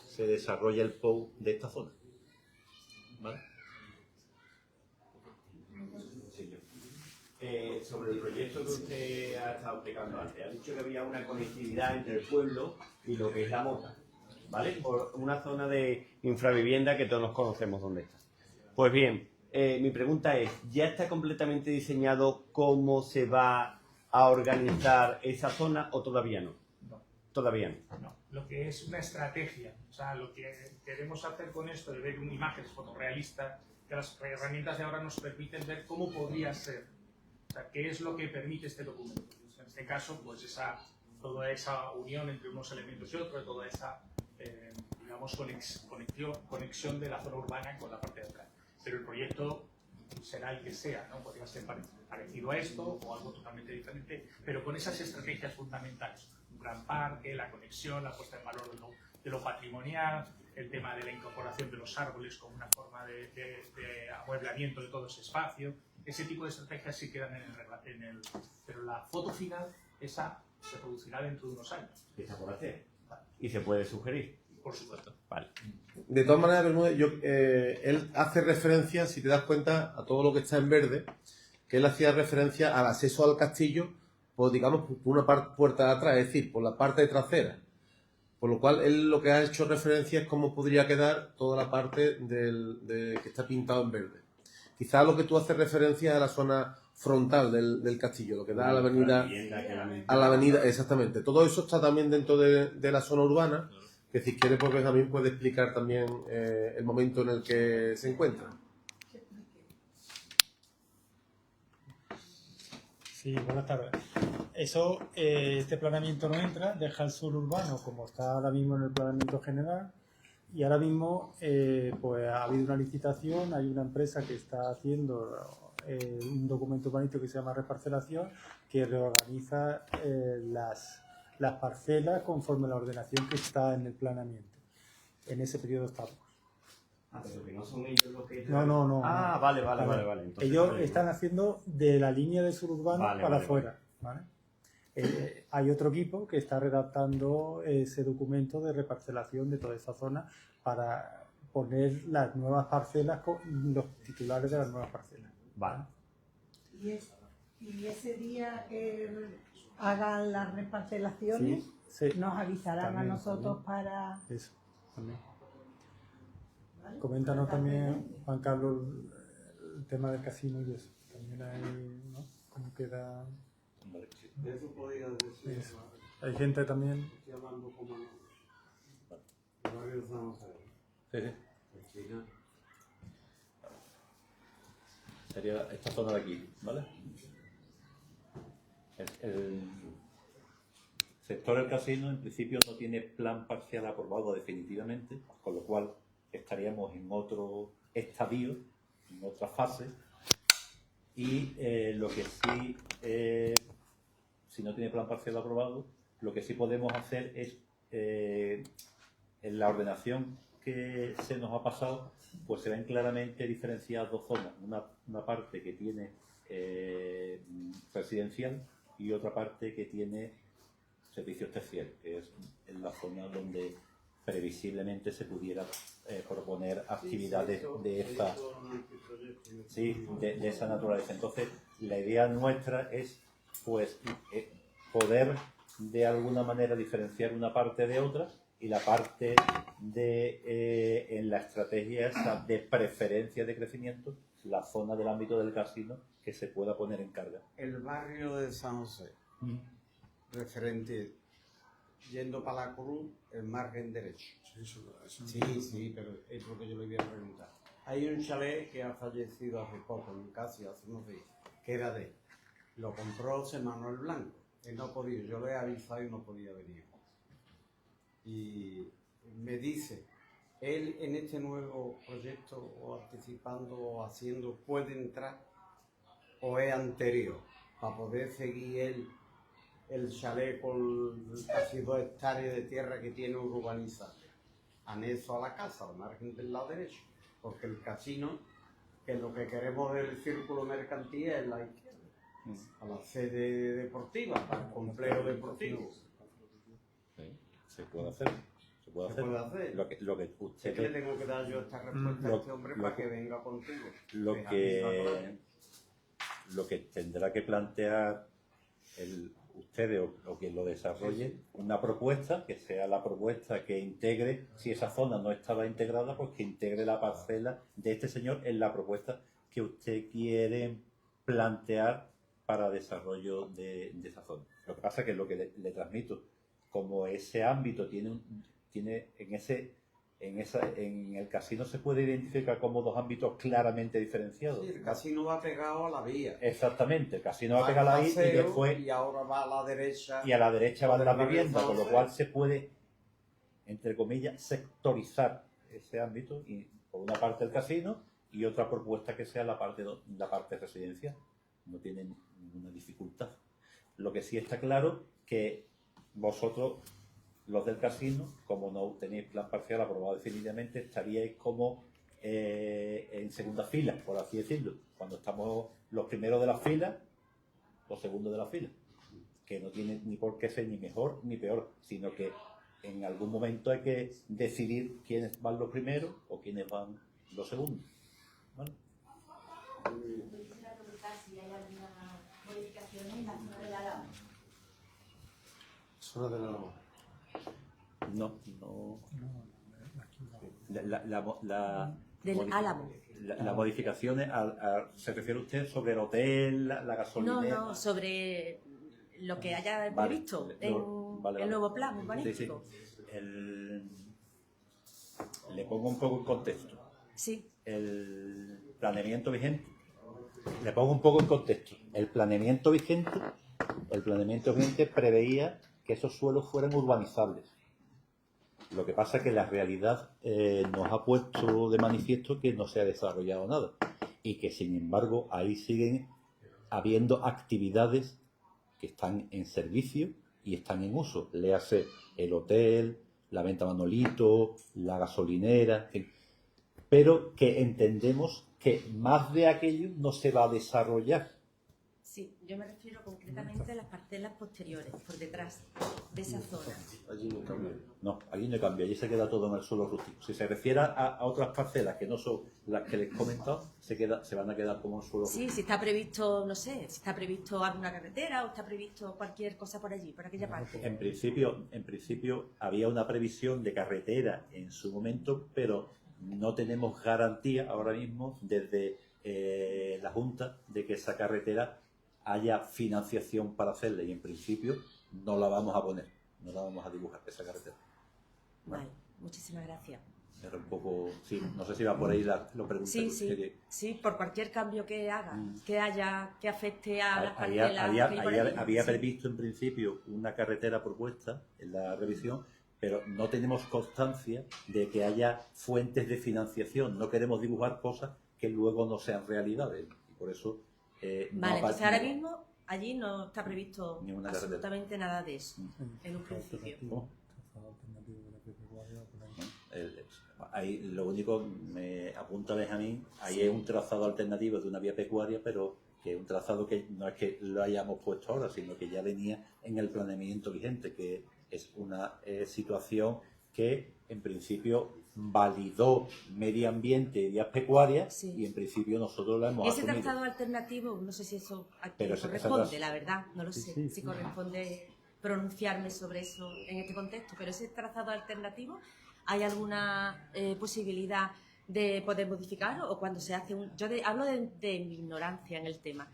S2: se desarrolle el POU de esta zona. ¿Vale?
S8: Sobre el proyecto que usted ha estado explicando antes, ha dicho que había una conectividad entre el pueblo y lo que es la mota, ¿vale? Por una zona de infravivienda que todos conocemos dónde está. Pues bien, mi pregunta es, ¿ya está completamente diseñado cómo se va a organizar esa zona o todavía no?
S6: No.
S8: Todavía no.
S6: No, lo que es una estrategia, o sea, lo que queremos hacer con esto de ver imágenes fotorrealistas, que las herramientas de ahora nos permiten ver cómo podría ser. O sea, ¿qué es lo que permite este documento? En este caso, pues toda esa unión entre unos elementos y otros, toda esa, digamos, conexión de la zona urbana con la parte de atrás. Pero el proyecto será el que sea, ¿no? Podría ser parecido a esto o algo totalmente diferente, pero con esas estrategias fundamentales. Un gran parque, la conexión, la puesta en valor de lo patrimonial, el tema de la incorporación de los árboles como una forma de amueblamiento de todo ese espacio. Ese tipo de estrategias sí quedan pero la foto final, esa se producirá dentro de unos años.
S8: Está por hacer. Vale. Y se puede sugerir.
S6: Por supuesto.
S8: Vale.
S1: De todas maneras, él hace referencia, si te das cuenta, a todo lo que está en verde, que él hacía referencia al acceso al castillo, pues digamos, por una puerta de atrás, es decir, por la parte trasera. Por lo cual, él lo que ha hecho referencia es cómo podría quedar toda la parte que está pintado en verde. Quizás lo que tú haces referencia es a la zona frontal del castillo, lo que da a la avenida, exactamente. Todo eso está también dentro de la zona urbana, que si quieres, pues Benjamín puede explicar también el momento en el que se encuentra.
S9: Sí, buenas tardes. Este planeamiento no entra, deja el sur urbano como está ahora mismo en el planeamiento general, y ahora mismo pues ha habido una licitación, hay una empresa que está haciendo un documento urbanístico que se llama reparcelación, que reorganiza las parcelas conforme a la ordenación que está en el planeamiento. En ese periodo estamos.
S8: Pero que no son ellos los que...
S9: No.
S8: Ah, vale. Entonces,
S9: ellos están haciendo de la línea de suburbano para afuera. ¿Vale? Hay otro equipo que está redactando ese documento de reparcelación de toda esa zona para poner las nuevas parcelas con los titulares de las nuevas parcelas.
S8: Vale.
S3: Y ese día que hagan las reparcelaciones,
S9: sí,
S3: nos avisarán
S9: también,
S3: a nosotros para...
S9: Eso, también. ¿Vale? Coméntanos también, Juan Carlos, el tema del casino y eso. También hay, ¿no? ¿Cómo queda?
S10: Eso podía decir.
S9: Eso. Hay gente también.
S10: Llamando como el barrio de San José.
S2: Sí. Sería esta zona de aquí, ¿vale? El sector del casino en principio no tiene plan parcial aprobado definitivamente, con lo cual estaríamos en otro estadio, en otra fase, y lo que sí, si no tiene plan parcial aprobado, lo que sí podemos hacer es, en la ordenación que se nos ha pasado, pues se ven claramente diferenciadas dos zonas, una parte que tiene residencial y otra parte que tiene servicios terciarios, que es en la zona donde previsiblemente se pudiera proponer actividades de esa naturaleza. Entonces, la idea nuestra es pues poder de alguna manera diferenciar una parte de otra, y la parte en la estrategia esa de preferencia de crecimiento, la zona del ámbito del casino que se pueda poner en carga.
S10: El barrio de San José, referente
S11: yendo para la cruz, el margen derecho. Sí, pero es lo que yo le voy a preguntar. Hay un chalet que ha fallecido hace poco, casi hace unos días, que era de él. Lo compró José Manuel Blanco. Él no ha podido, yo le he avisado y no podía venir. Y me dice, él en este nuevo proyecto, o anticipando o haciendo, puede entrar, o es anterior, para poder seguir él el chalet con casi 2 hectáreas de tierra que tiene urbanizado, anexo a la casa, al margen del lado derecho, porque el casino, que lo que queremos del círculo mercantil es la izquierda, a la sede deportiva, para el complejo deportivo.
S2: Se puede hacer. Se puede hacer. Lo que usted...
S11: Es que le tengo que dar yo esta respuesta a este hombre para que venga contigo.
S2: Lo que tendrá que plantear ustedes o quien lo desarrolle, una propuesta que sea la propuesta que integre, si esa zona no estaba integrada, pues que integre la parcela de este señor en la propuesta que usted quiere plantear para desarrollo de esa zona. Lo que pasa es que lo que le transmito, como ese ámbito tiene en el casino se puede identificar como 2 ámbitos claramente diferenciados.
S11: Sí, el casino va pegado a la vía.
S2: Exactamente, el casino va pegado a la vía y después...
S11: Y ahora va a la derecha.
S2: Y a la derecha va de la vivienda, con lo cual se puede, entre comillas, sectorizar ese ámbito, y por una parte el casino y otra propuesta que sea la parte residencial. No tiene ninguna dificultad. Lo que sí está claro que vosotros, los del casino, como no tenéis plan parcial aprobado definitivamente, estaríais como en segunda fila, por así decirlo. Cuando estamos los primeros de la fila, los segundos de la fila. Que no tiene ni por qué ser ni mejor ni peor, sino que en algún momento hay que decidir quiénes van los primeros o quiénes van los segundos. ¿Vale?
S12: Quisiera preguntar si hay alguna modificación en la zona del Álamo.
S1: Zona del Álamo.
S2: No.
S12: Del Álamo.
S2: Las modificaciones, ¿se refiere usted sobre el hotel, la gasolinera?
S12: No, sobre lo que haya previsto en el nuevo plan urbanístico.
S2: Sí. Le pongo un poco en contexto.
S12: Sí.
S2: El planeamiento vigente. Le pongo un poco en contexto. El planeamiento vigente preveía que esos suelos fueran urbanizables. Lo que pasa es que la realidad nos ha puesto de manifiesto que no se ha desarrollado nada y que, sin embargo, ahí siguen habiendo actividades que están en servicio y están en uso. Léase el hotel, la venta Manolito, la gasolinera, en fin, pero que entendemos que más de aquello no se va a desarrollar.
S12: Sí, yo me refiero concretamente a las parcelas posteriores, por detrás de esa zona.
S1: Allí no cambia.
S2: No, allí no cambia, allí se queda todo en el suelo rústico. Si se refiere a otras parcelas que no son las que les he comentado, se van a quedar como en suelo rústico.
S12: Sí, si está previsto, no sé, si está previsto alguna carretera o está previsto cualquier cosa por allí, por aquella parte.
S2: En principio había una previsión de carretera en su momento, pero no tenemos garantía ahora mismo desde la Junta de que esa carretera haya financiación para hacerla, y en principio no la vamos a poner, no la vamos a dibujar esa carretera.
S12: Vale, muchísimas gracias.
S2: Era un poco, sí, no sé si va por ahí lo pregunta.
S12: Sí, por cualquier cambio que haga, que afecte a las parcelas.
S2: Había previsto en principio una carretera propuesta en la revisión, pero no tenemos constancia de que haya fuentes de financiación. No queremos dibujar cosas que luego no sean realidades, y por eso
S12: vale, entonces ahora mismo allí no está previsto
S2: ninguna
S12: absolutamente nada de eso en un principio.
S2: Ahí lo único, me apunta Benjamín, ahí es un trazado alternativo de una vía pecuaria, pero que es un trazado que no es que lo hayamos puesto ahora, sino que ya venía en el planeamiento vigente, que es una situación que en principio validó medio ambiente y vías pecuarias, y en principio nosotros la hemos asumido.
S12: Ese trazado alternativo, no sé si eso aquí corresponde, la verdad, no lo sé, si corresponde pronunciarme sobre eso en este contexto, pero ese trazado alternativo, ¿hay alguna posibilidad de poder modificarlo? O cuando se hace hablo de mi ignorancia en el tema.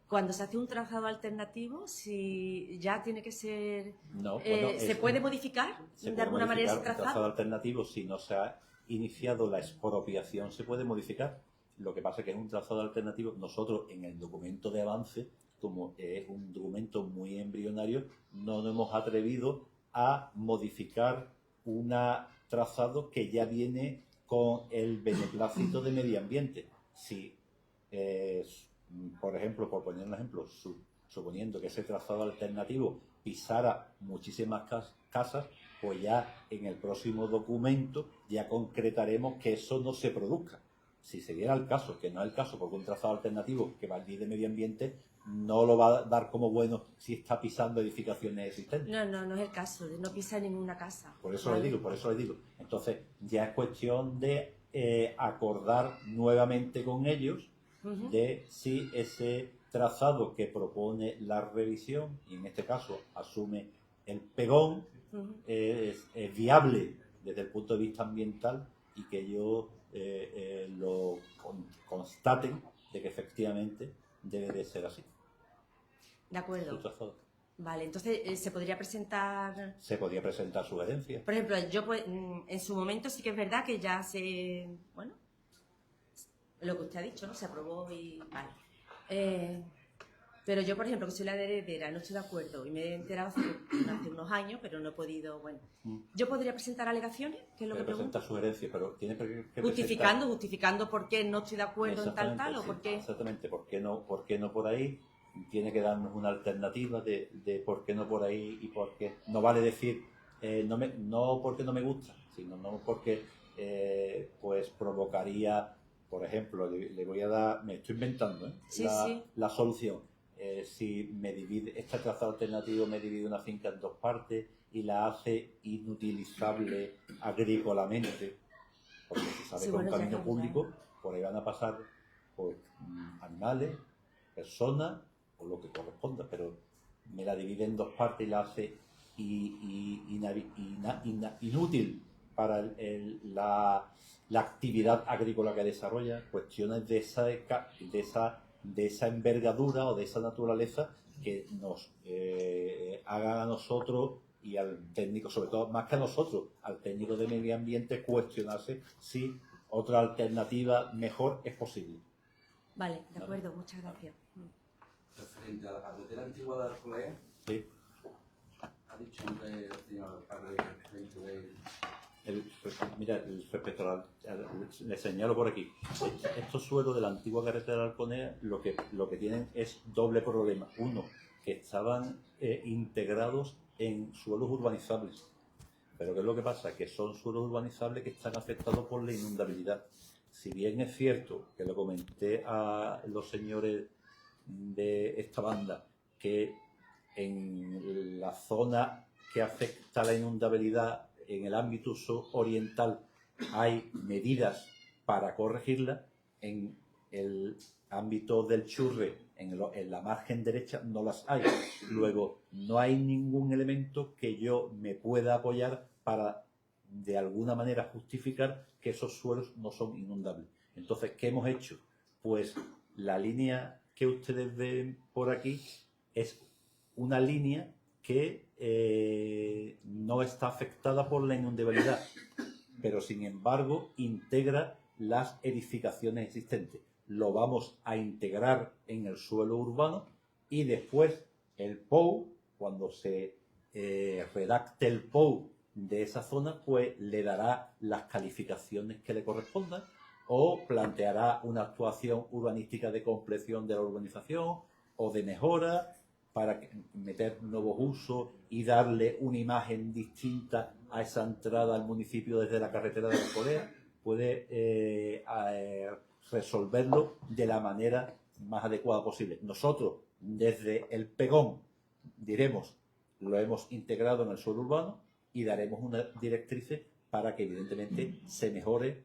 S12: cuando se hace un trazado alternativo, si ya tiene que ser...
S2: No, bueno,
S12: ¿se puede modificar de alguna manera ese
S2: el trazado
S12: trazado?
S2: alternativo, si no se ha iniciado la expropiación, se puede modificar. Lo que pasa es que es un trazado alternativo. Nosotros, en el documento de avance, como es un documento muy embrionario, no nos hemos atrevido a modificar un trazado que ya viene con el beneplácito de medio ambiente. Si, por ejemplo, por poner un ejemplo, suponiendo que ese trazado alternativo pisara muchísimas casas, pues ya en el próximo documento ya concretaremos que eso no se produzca. Si se diera el caso, que no es el caso, porque un trazado alternativo que va al de medio ambiente no lo va a dar como bueno si está pisando edificaciones existentes.
S12: No es el caso, no pisa ninguna casa.
S2: Por eso le digo. Entonces, ya es cuestión de acordar nuevamente con ellos de si ese trazado que propone la revisión, y en este caso asume el pegón, es viable desde el punto de vista ambiental, y que ellos lo constaten de que efectivamente debe de ser así.
S12: De acuerdo. Vale, entonces se podría presentar...
S2: Se podría presentar sugerencias.
S12: Por ejemplo, yo pues, en su momento sí que es verdad que ya se... Bueno, lo que usted ha dicho, ¿no? Se aprobó y... Vale. Pero yo, por ejemplo, que soy la heredera, no estoy de acuerdo y me he enterado hace unos años, pero no he podido... Bueno, ¿yo podría presentar alegaciones? ¿Qué es lo que pregunto?
S2: Presentar sugerencias, pero tiene que
S12: justificando por qué no estoy de acuerdo en tal o por qué...
S2: Exactamente, ¿por qué no por ahí? Tiene que darnos una alternativa de por qué no por ahí y por qué. No vale decir no porque no me gusta, sino no porque pues provocaría, por ejemplo, le voy a dar, me estoy inventando la solución. Si me divide, este trazado alternativo me divide una finca en dos partes y la hace inutilizable agrícolamente, porque se sabe que un camino público, por ahí van a pasar pues, animales, personas o lo que corresponda, pero me la divide en dos partes y la hace inútil para la actividad agrícola que desarrolla. Cuestiones de esa envergadura o de esa naturaleza que nos hagan a nosotros y al técnico, sobre todo más que a nosotros, al técnico de medio ambiente, cuestionarse si otra alternativa mejor es posible.
S12: Vale, de acuerdo, muchas gracias.
S13: Referente a la carretera antigua de Arcolea,
S2: sí.
S13: Ha dicho antes el señor padre
S2: Mira, respecto le señalo por aquí, estos suelos de la antigua carretera de Arcolea lo que tienen es doble problema. Uno, que estaban integrados en suelos urbanizables. Pero ¿qué es lo que pasa? Que son suelos urbanizables que están afectados por la inundabilidad. Si bien es cierto, que lo comenté a los señores de esta banda, que en la zona que afecta la inundabilidad en el ámbito oriental hay medidas para corregirla, en el ámbito del Churre, en la margen derecha, no las hay. Luego, no hay ningún elemento que yo me pueda apoyar para, de alguna manera, justificar que esos suelos no son inundables. Entonces, ¿qué hemos hecho? Pues la línea que ustedes ven por aquí es una línea que no está afectada por la inundabilidad, pero sin embargo integra las edificaciones existentes. Lo vamos a integrar en el suelo urbano y después el POU, cuando se redacte el POU de esa zona, pues le dará las calificaciones que le correspondan o planteará una actuación urbanística de compleción de la urbanización o de mejora para meter nuevos usos y darle una imagen distinta a esa entrada al municipio desde la carretera de Arcolea. Puede resolverlo de la manera más adecuada posible. Nosotros, desde el pegón, diremos, lo hemos integrado en el suelo urbano y daremos unas directrices para que evidentemente se mejore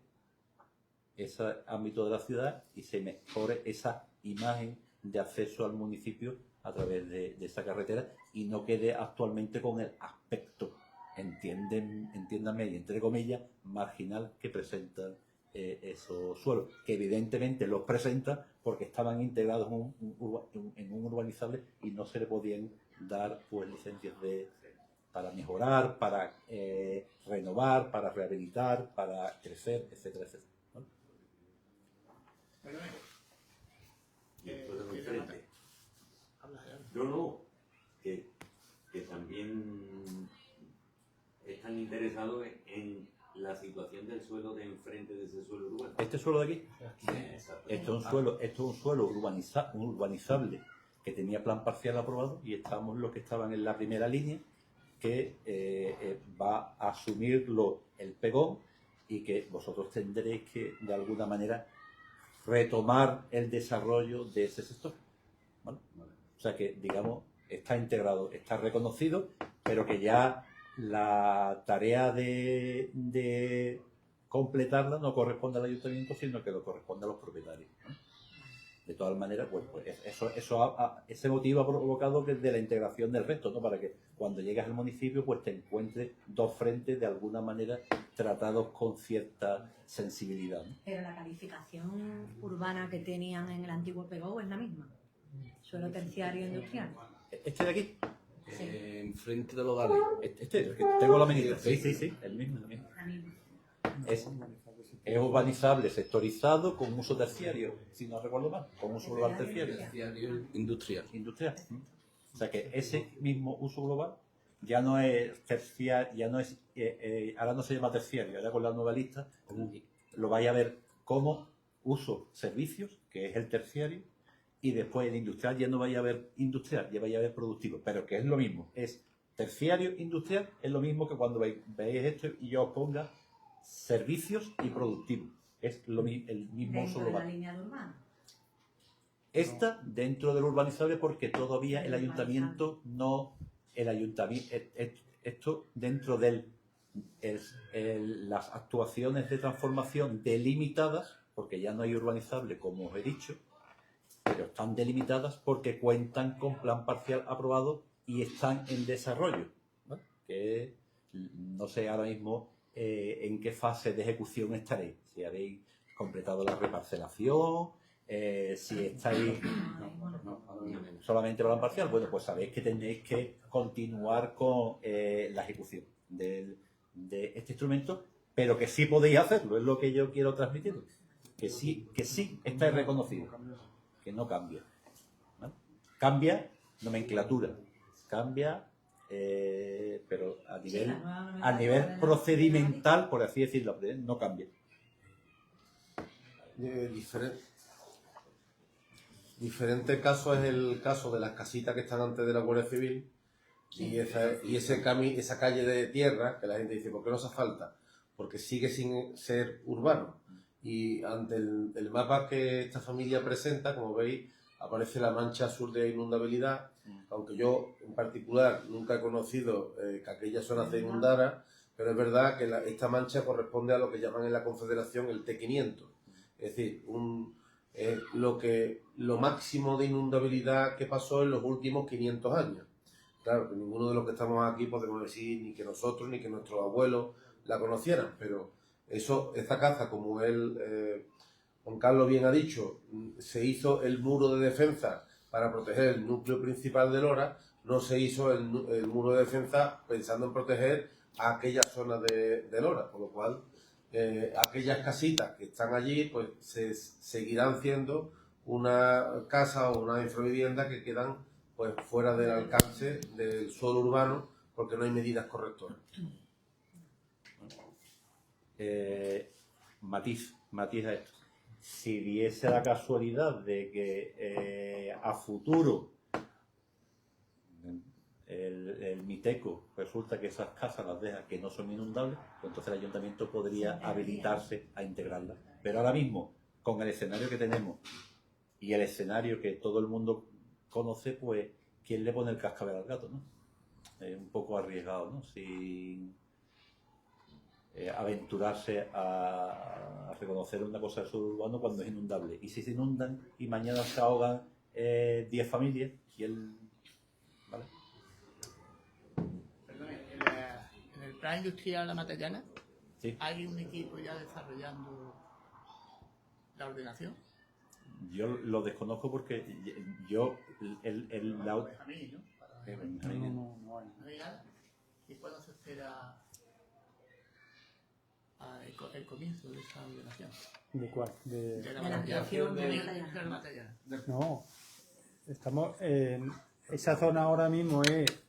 S2: ese ámbito de la ciudad y se mejore esa imagen de acceso al municipio a través de esa carretera y no quede actualmente con el aspecto, entiéndanme y entre comillas, marginal que presenta esos suelos, que evidentemente los presenta porque estaban integrados en un urbanizable y no se le podían dar pues licencias para mejorar, para renovar, para rehabilitar, para crecer, etcétera, etcétera, ¿no?
S8: No, que también están interesados en la situación del suelo de enfrente de ese suelo urbano.
S2: Este suelo de aquí, esto es un suelo urbanizable que tenía plan parcial aprobado y estamos los que estaban en la primera línea que va a asumirlo el Pegón y que vosotros tendréis que de alguna manera retomar el desarrollo de ese sector, ¿vale? O sea que, digamos, está integrado, está reconocido, pero que ya la tarea de completarla no corresponde al ayuntamiento, sino que lo corresponde a los propietarios, ¿no? De todas maneras, pues ese motivo ha provocado que de la integración del resto, ¿no? Para que cuando llegues al municipio pues te encuentres dos frentes de alguna manera tratados con cierta sensibilidad, ¿no?
S14: Pero la calificación urbana que tenían en el antiguo Pegou es la misma. Suelo terciario industrial.
S2: ¿Este de aquí?
S14: Sí.
S13: Enfrente de los Dales.
S2: Este, que tengo la medida. Sí, el mismo.
S14: La misma.
S2: Es urbanizable, sectorizado, con uso terciario, si no recuerdo mal, con uso global terciario.
S13: Industrial.
S2: Industrial. O sea que ese mismo uso global ya no es terciario, ahora no se llama terciario, ahora con la nueva lista lo vais a ver como uso servicios, que es el terciario, y después el industrial ya no vais a ver industrial, ya vais a ver productivo, pero que es lo mismo, es terciario industrial, es lo mismo que cuando veis esto y yo os ponga servicios y productivos, es el mismo uso
S14: Dentro de
S2: global.
S14: la línea de urbano.
S2: Esta dentro del urbanizable porque todavía el ayuntamiento no, esto dentro de las actuaciones de transformación delimitadas, porque ya no hay urbanizable como os he dicho, pero están delimitadas porque cuentan con plan parcial aprobado y están en desarrollo, ¿no? Que no sé ahora mismo en qué fase de ejecución estaréis, si habéis completado la reparcelación, si estáis solamente plan parcial, bueno, pues sabéis que tenéis que continuar con la ejecución de este instrumento, pero que sí podéis hacerlo, es lo que yo quiero transmitir, que sí estáis reconocidos, que no cambia, ¿no? Cambia nomenclatura, cambia pero a nivel procedimental, por así decirlo, no cambia.
S1: Diferente caso es el caso de las casitas que están antes de la Guardia Civil y esa calle de tierra que la gente dice, ¿por qué no hace falta? Porque sigue sin ser urbano. Y ante el mapa que esta familia presenta, como veis, aparece la mancha azul de inundabilidad, aunque yo en particular nunca he conocido que aquella zona se inundara, pero es verdad que esta mancha corresponde a lo que llaman en la Confederación el T500, es decir, lo máximo de inundabilidad que pasó en los últimos 500 años. Claro, que ninguno de los que estamos aquí podemos decir ni que nosotros ni que nuestros abuelos la conocieran, pero esta caza, como Juan Carlos bien ha dicho, se hizo el muro de defensa para proteger el núcleo principal de Lora, no se hizo el muro de defensa pensando en proteger a aquella zona de Lora, por lo cual aquellas casitas que están allí pues se seguirán siendo una casa o una infravivienda que quedan pues fuera del alcance del suelo urbano porque no hay medidas correctoras.
S2: Matiz a esto. Si diese la casualidad de que a futuro el Miteco resulta que esas casas las deja que no son inundables, pues entonces el ayuntamiento podría habilitarse a integrarlas. Pero ahora mismo, con el escenario que tenemos y el escenario que todo el mundo conoce, pues ¿quién le pone el cascabel al gato, no? Es un poco arriesgado, ¿no? Sin aventurarse a reconocer una cosa del suburbano cuando es inundable. Y si se inundan y mañana se ahogan 10 familias y él... ¿Vale?
S15: Perdone, en el plan industrial La Matallana, ¿sí? Hay un equipo ya desarrollando
S6: la ordenación.
S2: Yo lo desconozco porque yo la...
S6: Benjamín, ¿no?
S9: No hay.
S6: ¿No hay nada? ¿Y cuándo se espera el comienzo de esa ordenación?
S9: ¿De cuál?
S6: De la ampliación del material.
S9: No, estamos esa zona ahora mismo es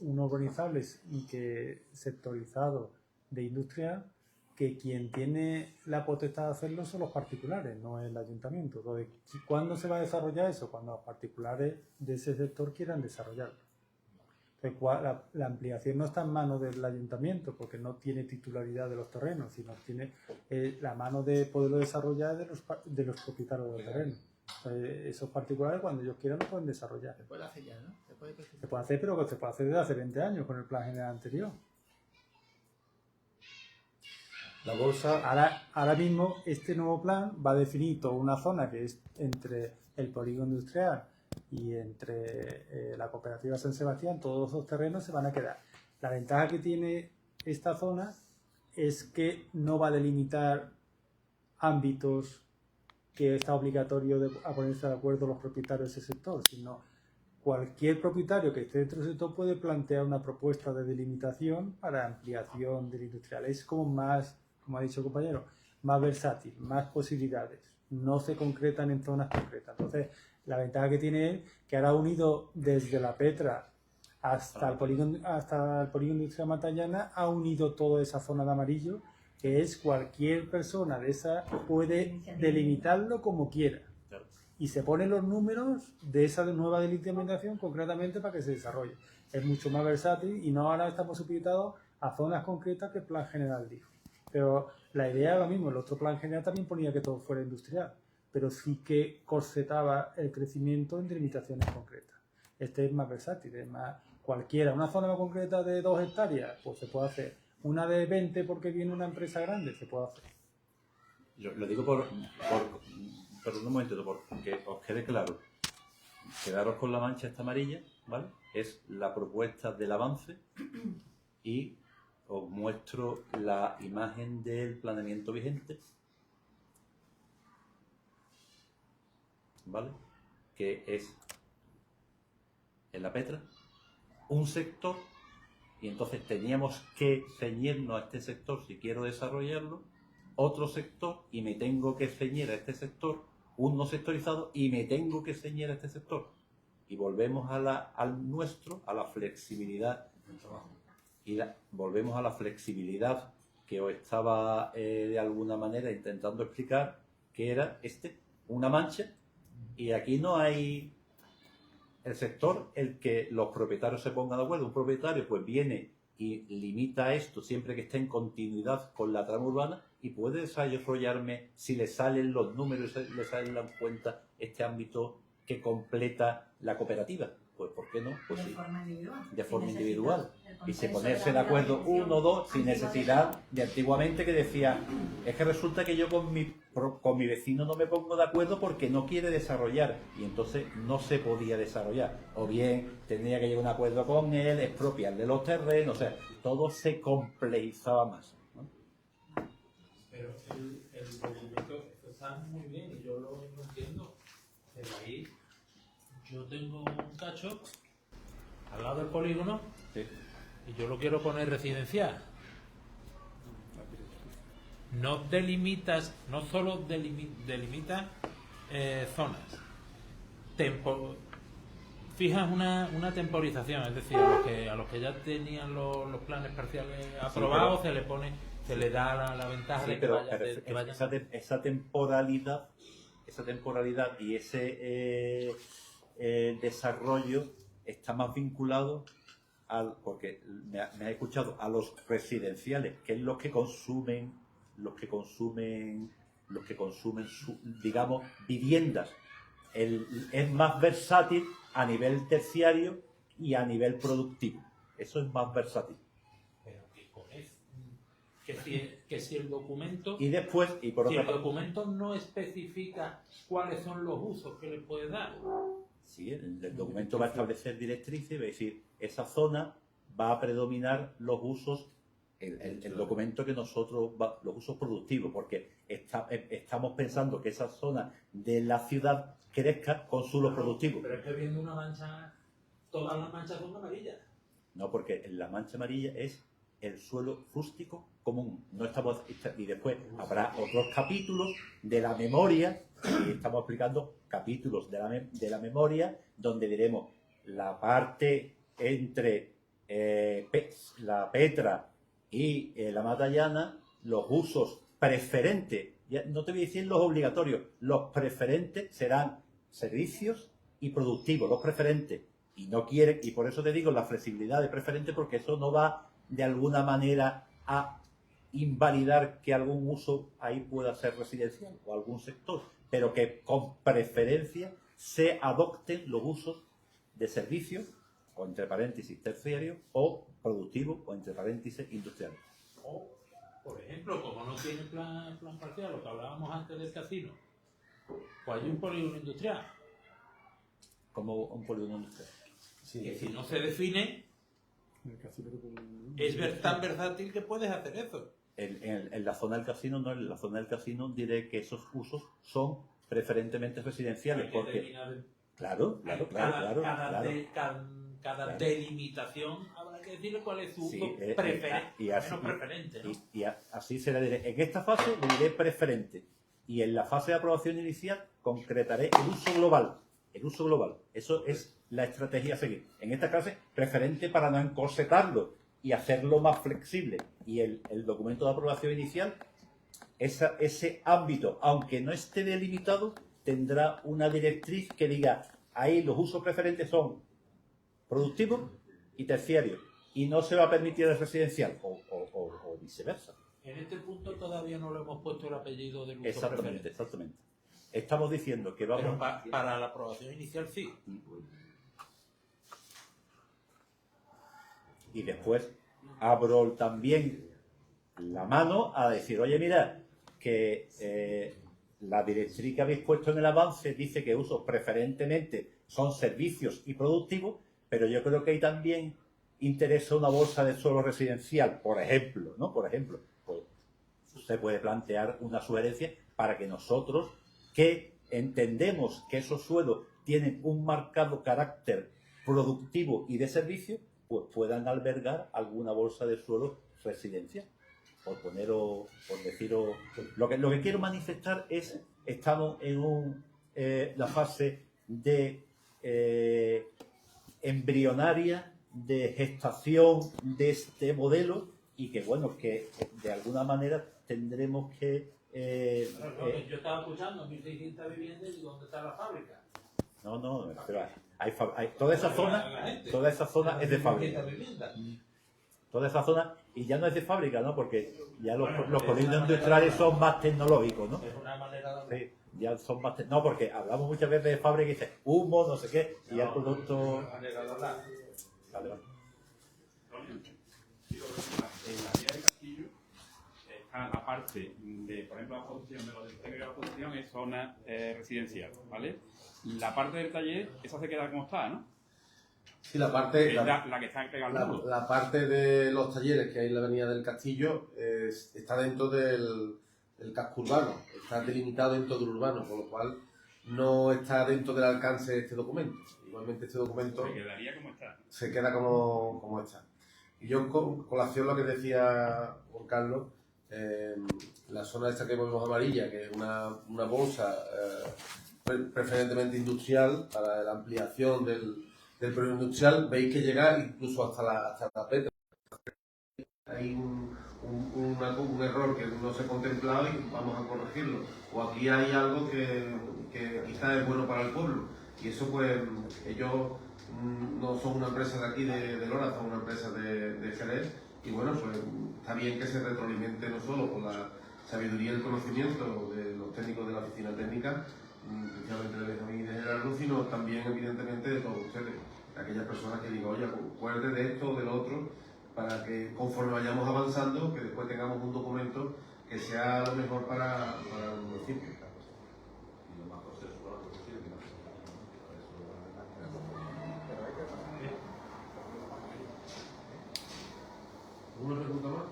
S9: un urbanizable que sectorizado de industria, que quien tiene la potestad de hacerlo son los particulares, no el ayuntamiento. Entonces, ¿cuándo se va a desarrollar eso? Cuando los particulares de ese sector quieran desarrollarlo. Entonces, la ampliación no está en manos del ayuntamiento porque no tiene titularidad de los terrenos, sino tiene la mano de poderlo desarrollar de los propietarios de los terrenos. Entonces, esos particulares, cuando ellos quieran, lo pueden desarrollar.
S6: Se puede hacer ya, ¿no? Se puede
S9: hacer, pero que se puede hacer desde hace 20 años con el plan general anterior.
S1: La bolsa...
S9: Ahora mismo este nuevo plan va a definir toda una zona que es entre el polígono industrial y entre la cooperativa San Sebastián. Todos esos terrenos se van a quedar. La ventaja que tiene esta zona es que no va a delimitar ámbitos que está obligatorio a ponerse de acuerdo los propietarios de ese sector, sino cualquier propietario que esté dentro del sector puede plantear una propuesta de delimitación para ampliación del industrial. Es como más, como ha dicho el compañero, más versátil, más posibilidades. No se concretan en zonas concretas. Entonces, la ventaja que tiene es que ahora ha unido desde la Petra hasta el polígono industrial Matallana, ha unido toda esa zona de amarillo, que es cualquier persona de esa puede delimitarlo como quiera. Y se ponen los números de esa nueva delimitación concretamente para que se desarrolle. Es mucho más versátil y no ahora estamos supeditados a zonas concretas que el plan general dijo. Pero la idea es lo mismo, el otro plan general también ponía que todo fuera industrial, pero sí que corsetaba el crecimiento en delimitaciones concretas. Este es más versátil, es más cualquiera. Una zona más concreta de 2 hectáreas, pues se puede hacer. Una de 20 porque viene una empresa grande, se puede hacer.
S2: Yo lo digo por un momento, porque os quede claro. Quedaros con la mancha esta amarilla, ¿vale? Es la propuesta del avance y os muestro la imagen del planeamiento vigente, ¿vale? Que es en la Petra un sector, y entonces teníamos que ceñirnos a este sector si quiero desarrollarlo, otro sector, y me tengo que ceñir a este sector, un no sectorizado, y me tengo que ceñir a este sector. Y volvemos a la flexibilidad del trabajo. Y volvemos a la flexibilidad que os estaba de alguna manera intentando explicar, que era una mancha, y aquí no hay el sector el que los propietarios se pongan de acuerdo. Un propietario pues viene y limita esto siempre que esté en continuidad con la trama urbana y puede desarrollarme, si le salen los números, le salen en cuenta este ámbito que completa la cooperativa. Pues ¿por qué no? Pues
S14: de
S2: sí.
S14: forma individual.
S2: De forma
S14: Sin
S2: individual.
S14: necesidad
S2: Y se
S14: del
S2: ponerse de
S14: consenso
S2: acuerdo
S14: de la
S2: uno o dos sin
S14: antiguamente.
S2: necesidad de antiguamente que decía, es que resulta que yo con mi vecino no me pongo de acuerdo porque no quiere desarrollar y entonces no se podía desarrollar. O bien tenía que llegar a un acuerdo con él, expropiarle los terrenos, o sea, todo se complejizaba más, ¿no?
S4: Pero el documento está muy bien y yo lo entiendo, pero ahí yo tengo un cacho al lado del polígono y yo lo quiero poner residencial. No delimitas, no solo delimitas zonas, fijas una temporización, es decir, a los que ya tenían los planes parciales aprobados se le da la ventaja de que vayan.
S2: Esa temporalidad y ese desarrollo está más vinculado porque me ha escuchado a los residenciales, que es los que consumen digamos, viviendas. Es más versátil a nivel terciario y a nivel productivo. Eso es más versátil.
S4: Pero que si el documento
S2: Y después, y por
S4: si
S2: otra
S4: el
S2: parte,
S4: documento no especifica cuáles son los usos que le puede dar.
S2: sí, el documento va a establecer directrices y va a decir, esa zona va a predominar los usos el documento que nosotros, los usos productivos, porque estamos pensando que esa zona de la ciudad crezca con suelo productivo.
S4: Pero es que viendo una mancha, todas las manchas son amarillas.
S2: No, porque la mancha amarilla es el suelo rústico común. No estamos, y después habrá otros capítulos de la memoria, y estamos explicando capítulos de la memoria, donde diremos la parte entre la Petra y la Matallana, los usos preferentes, ya no te voy a decir los obligatorios, los preferentes serán servicios y productivos, los preferentes. Y no quiere, y por eso te digo la flexibilidad de preferente, porque eso no va de alguna manera a invalidar que algún uso ahí pueda ser residencial o algún sector, pero que con preferencia se adopten los usos de servicios, o entre paréntesis terciarios, o productivos, o entre paréntesis industriales.
S4: O, por ejemplo, como no tiene plan parcial, lo que hablábamos antes del casino, pues hay un polígono industrial.
S2: Como un polígono industrial.
S4: Sí, que si no se define, es tan versátil que puedes hacer eso.
S2: En la zona del casino, no, en la zona del casino diré que esos usos son preferentemente residenciales, porque claro.
S4: Cada delimitación habrá que decirle cuál es su uso preferente, ¿no?
S2: Y así se le diré. En esta fase le diré preferente, y en la fase de aprobación inicial concretaré el uso global. El uso global. Eso es la estrategia a seguir. En esta clase, preferente para no encorsetarlo y hacerlo más flexible. Y el documento de aprobación inicial, ese ámbito, aunque no esté delimitado, tendrá una directriz que diga, ahí los usos preferentes son productivos y terciarios, y no se va a permitir el residencial, o viceversa.
S4: En este punto todavía no le hemos puesto el apellido del uso preferente.
S2: Exactamente. Estamos diciendo que vamos...
S4: Pero para la aprobación inicial sí.
S2: Y después abro también la mano a decir, oye, mira, que la directriz que habéis puesto en el avance dice que usos preferentemente son servicios y productivos, pero yo creo que ahí también interesa una bolsa de suelo residencial, por ejemplo, ¿no? Por ejemplo, pues usted puede plantear una sugerencia para que nosotros, que entendemos que esos suelos tienen un marcado carácter productivo y de servicio, pues puedan albergar alguna bolsa de suelo residencial. Por poneros, por deciros, lo que quiero manifestar es, estamos en la fase de embrionaria, de gestación de este modelo, y que bueno, que de alguna manera tendremos que...
S4: yo estaba escuchando 1.600 viviendas y ¿dónde está la fábrica?
S2: No, pero hay toda esa zona es de fábrica. Toda esa zona, y ya no es de fábrica, ¿no? Porque ya los polígonos industriales son más tecnológicos, ¿no?
S4: Es una manera de...
S2: Sí, ya son más... No, porque hablamos muchas veces de fábrica y dice humo, no sé qué, y el producto... Vale.
S15: En la vía de Castillo está la parte de, por ejemplo, la producción de los del de la producción es zona residencial, ¿vale? La parte del taller, esa se queda como está, ¿no?
S1: Sí, la parte...
S15: La que está entregando.
S1: La parte de los talleres que hay en la avenida del Castillo está dentro del casco urbano, está delimitado dentro del urbano, por lo cual no está dentro del alcance de este documento. Igualmente este documento...
S15: Se quedaría como está.
S1: Se queda como está. Y yo, con colación lo que decía Juan Carlos, la zona esta que vemos amarilla, que es una bolsa preferentemente industrial para la ampliación del polígono industrial, veis que llega incluso hasta la Petra. Hay un error que no se ha contemplado y vamos a corregirlo. O aquí hay algo que quizás es bueno para el pueblo. Y eso, pues, ellos no son una empresa de aquí de Lora, son una empresa de Jerez. Y bueno, pues está bien que se retroalimente no solo con la sabiduría y el conocimiento de los técnicos de la oficina técnica, principalmente de Benjamín y de Gerardo, sino también, evidentemente, de todos ustedes, de aquellas personas que digan, oye, acuérdate de esto o del otro, para que conforme vayamos avanzando, que después tengamos un documento que sea lo mejor para el municipio.
S13: Y lo más consensuado posible.
S1: ¿Alguna pregunta más?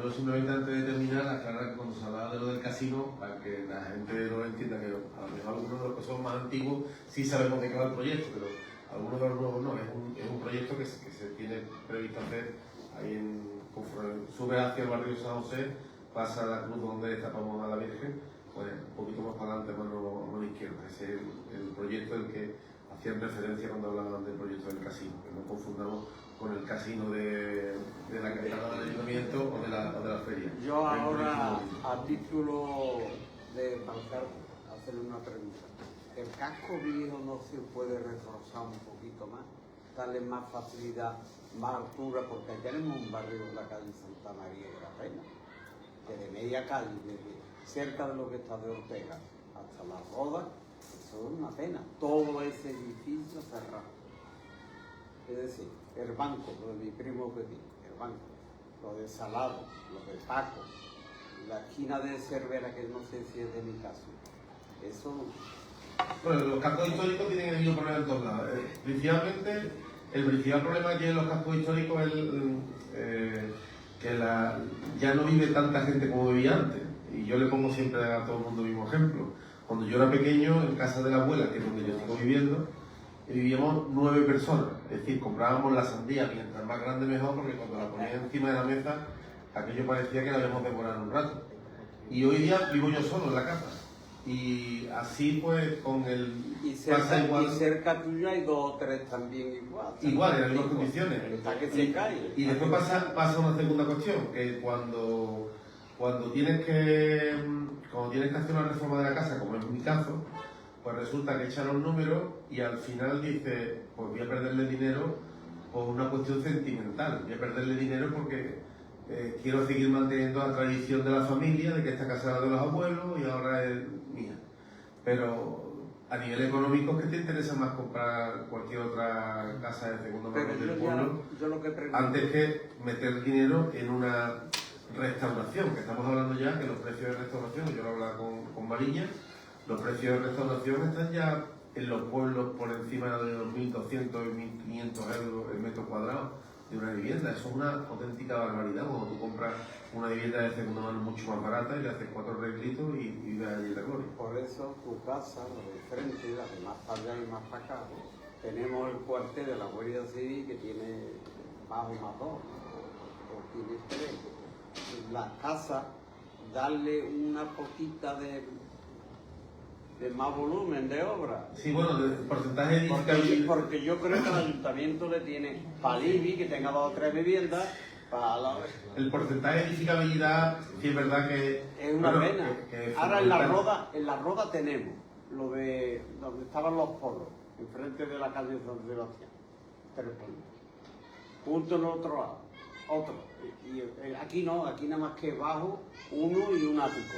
S1: yo simplemente antes de terminar, aclarar que cuando se hablaba de lo del casino, para que la gente lo entienda, que a lo mejor algunos de los que son más antiguos sí sabemos de qué va el proyecto, pero algunos de los nuevos no. Es un proyecto que se tiene previsto hacer ahí conforme sube hacia el barrio de San José, pasa la cruz donde destapamos a la Virgen, pues un poquito más para adelante, mano izquierda. Ese es el proyecto del que hacían referencia cuando hablaban del proyecto del casino, que no confundamos con el casino de la capital del ayuntamiento o de la feria.
S11: Yo ahora, a título de marcar, hacerle una pregunta. ¿El casco viejo no se puede reforzar un poquito más? Darle más facilidad, más altura, porque ahí tenemos un barrio en la calle Santa María de la Reina, que de media calle, desde cerca de lo que está de Ortega hasta La Roda, eso es una pena. Todo ese edificio cerrado. Es decir, el banco, lo de mi primo Petit, el banco, lo de Salado, lo de Paco, la esquina de Cervera, que no sé si es de mi caso. Eso.
S1: Bueno, los cascos históricos tienen el mismo problema en todos lados. Principalmente, el principal problema que tienen los cascos históricos es que ya no vive tanta gente como vivía antes. Y yo le pongo siempre a todo el mundo el mismo ejemplo. Cuando yo era pequeño, en casa de la abuela, que es donde yo sigo viviendo, vivíamos 9 personas. Es decir, comprábamos la sandía, mientras más grande mejor, porque cuando la ponías encima de la mesa, aquello parecía que la habíamos devorado un rato. Y hoy día vivo yo solo en la casa. Y así pues con el...
S11: Y cerca tuya hay 2 o 3 también igual.
S1: Igual, en las mismas condiciones.
S11: Hasta que se cae.
S1: Y después pasa una segunda cuestión, que cuando tienes que hacer una reforma de la casa, como en mi caso, pues resulta que echan los números y al final dice, pues voy a perderle dinero por una cuestión sentimental. Voy a perderle dinero porque quiero seguir manteniendo la tradición de la familia, de que esta casa era de los abuelos y ahora es mía. Pero a nivel económico, ¿qué te interesa más comprar cualquier otra casa de segundo mano del pueblo antes que meter dinero en una restauración? Que estamos hablando ya que los precios de restauración, yo lo hablaba con Mariña, los precios de restauración están ya en los pueblos por encima de los 1.200 y 1.500 euros el metro cuadrado de una vivienda. Eso es una auténtica barbaridad cuando tú compras una vivienda de segunda mano mucho más barata y le haces 4 arreglitos y vives allí de gloria.
S11: Por eso tu casa, lo de frente, la de más para allá y más para acá, tenemos el cuartel de la Guardia Civil que tiene más o más 2, o tiene 3. La casa, darle una poquita de más volumen de obra.
S1: Sí, bueno, el porcentaje de edificabilidad.
S11: Porque yo creo que el ayuntamiento le tiene para Libby, que tenga 2 o 3 viviendas, para
S1: el porcentaje de edificabilidad, sí es verdad que
S11: es una pena. Ahora en la roda tenemos lo de donde estaban los polos, enfrente de la calle San Sebastián, 3 puntos. Punto en el otro lado, otro. Y aquí no, aquí nada más que bajo, uno y un ático.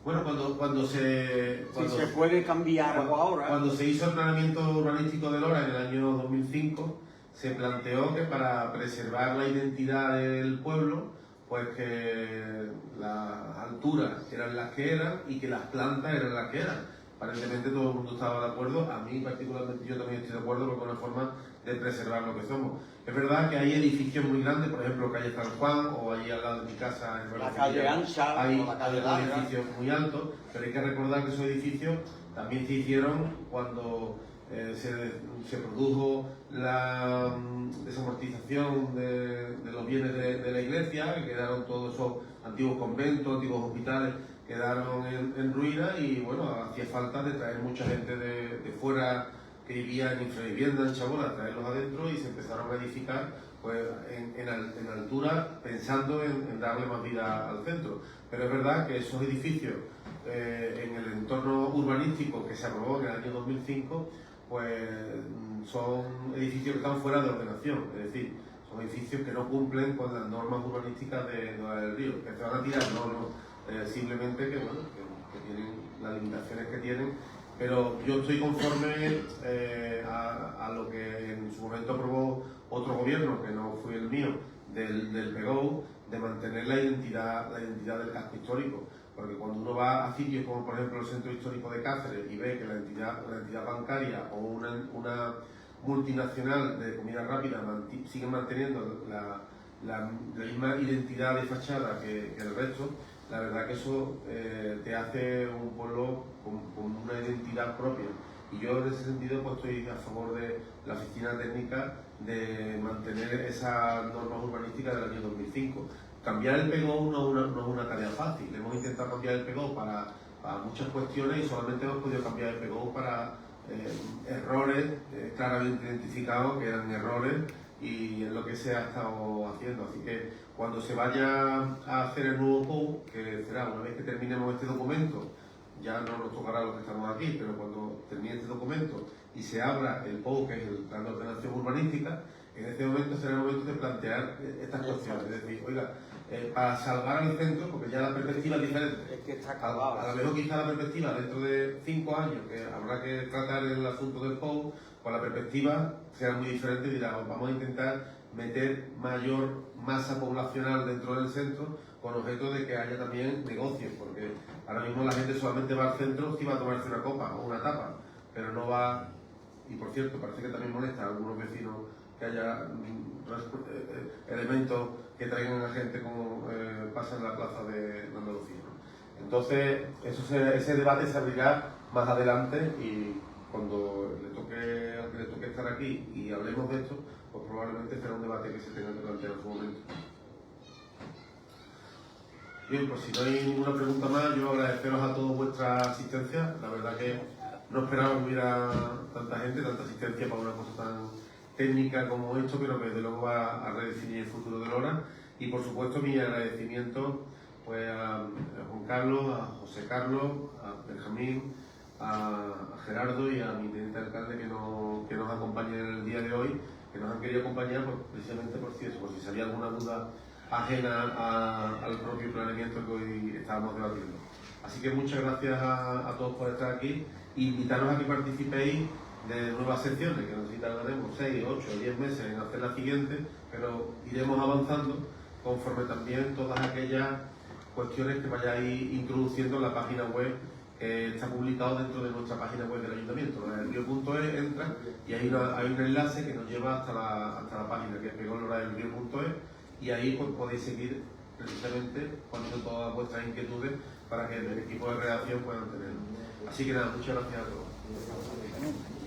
S1: Bueno, cuando se
S11: puede cambiar algo ahora.
S1: Cuando se hizo el planeamiento urbanístico de Lora en el año 2005, se planteó que para preservar la identidad del pueblo, pues que las alturas eran las que eran y que las plantas eran las que eran. Aparentemente todo el mundo estaba de acuerdo, a mí particularmente yo también estoy de acuerdo porque es una forma de preservar lo que somos. Es verdad que hay edificios muy grandes, por ejemplo calle San Juan o allí al lado de mi casa en
S11: la calle Ancha,
S1: hay
S11: o la calle Larga,
S1: edificios muy altos, pero hay que recordar que esos edificios también se hicieron cuando se produjo la desamortización de los bienes de la iglesia, que quedaron todos esos antiguos conventos, antiguos hospitales, quedaron en ruinas y bueno, hacía falta de traer mucha gente de fuera que vivía en infravivienda, en chabola, traerlos adentro y se empezaron a edificar pues, en altura pensando en darle más vida al centro. Pero es verdad que esos edificios en el entorno urbanístico que se aprobó en el año 2005 pues son edificios que están fuera de ordenación, es decir, son edificios que no cumplen con las normas urbanísticas de Nueva del Río. ¿Que se van a tirar? No, simplemente que, bueno, que tienen las limitaciones que tienen, pero yo estoy conforme a lo que en su momento aprobó otro gobierno, que no fue el mío, del PEGOU, de mantener la identidad del casco histórico. Porque cuando uno va a sitios como por ejemplo el Centro Histórico de Cáceres y ve que la entidad bancaria o una multinacional de comida rápida sigue manteniendo la misma identidad de fachada que el resto, la verdad que eso te hace un pueblo con una identidad propia. Y yo en ese sentido pues estoy a favor de la oficina técnica de mantener esas normas urbanísticas del año 2005. Cambiar el PGO no es una tarea fácil. Hemos intentado cambiar el PGO para muchas cuestiones y solamente hemos podido cambiar el PGO para errores claramente identificados que eran errores y es lo que se ha estado haciendo. Así que cuando se vaya a hacer el nuevo POU, que será una vez que terminemos este documento, ya no nos tocará a los que estamos aquí, pero cuando termine este documento y se abra el POU, que es el Plan de Ordenación Urbanística, en este momento será el momento de plantear estas cuestiones. Es decir, oiga, para salvar al centro, porque ya la perspectiva es diferente.
S11: Es que está acabado.
S1: A lo mejor quizá la perspectiva dentro de 5 años, que habrá que tratar el asunto del POU, pues la perspectiva será muy diferente y dirá, vamos a intentar meter mayor masa poblacional dentro del centro con objeto de que haya también negocios, porque ahora mismo la gente solamente va al centro si va a tomarse una copa o una tapa, pero no va, y por cierto, parece que también molesta a algunos vecinos que haya elementos que traigan a gente como pasa en la plaza de Andalucía, ¿no? Entonces, ese debate se abrirá más adelante y cuando al que le toque estar aquí y hablemos de esto, pues probablemente será un debate que se tenga que plantear en su momento. Bien, pues si no hay ninguna pregunta más, yo agradeceros a todos vuestra asistencia. La verdad que no esperaba que hubiera tanta gente, tanta asistencia para una cosa tan técnica como esto, pero que desde luego va a redefinir el futuro de Lora. Y por supuesto mi agradecimiento pues, a Juan Carlos, a José Carlos, a Benjamín, a Gerardo y a mi teniente alcalde que nos acompañan en el día de hoy, que nos han querido acompañar precisamente por si salía alguna duda ajena al propio planeamiento que hoy estábamos debatiendo. Así que muchas gracias a todos por estar aquí e invitaros a que participéis de nuevas secciones, que nos tardaremos 6, 8, 10 meses en hacer la siguiente, pero iremos avanzando conforme también todas aquellas cuestiones que vayáis introduciendo en la página web que está publicado dentro de nuestra página web del ayuntamiento. En el río.es entra y hay un enlace que nos lleva hasta la página que es pegolora.es y ahí pues, podéis seguir precisamente poniendo todas vuestras inquietudes para que el equipo de redacción puedan tenerlo. Así que nada, muchas gracias a todos.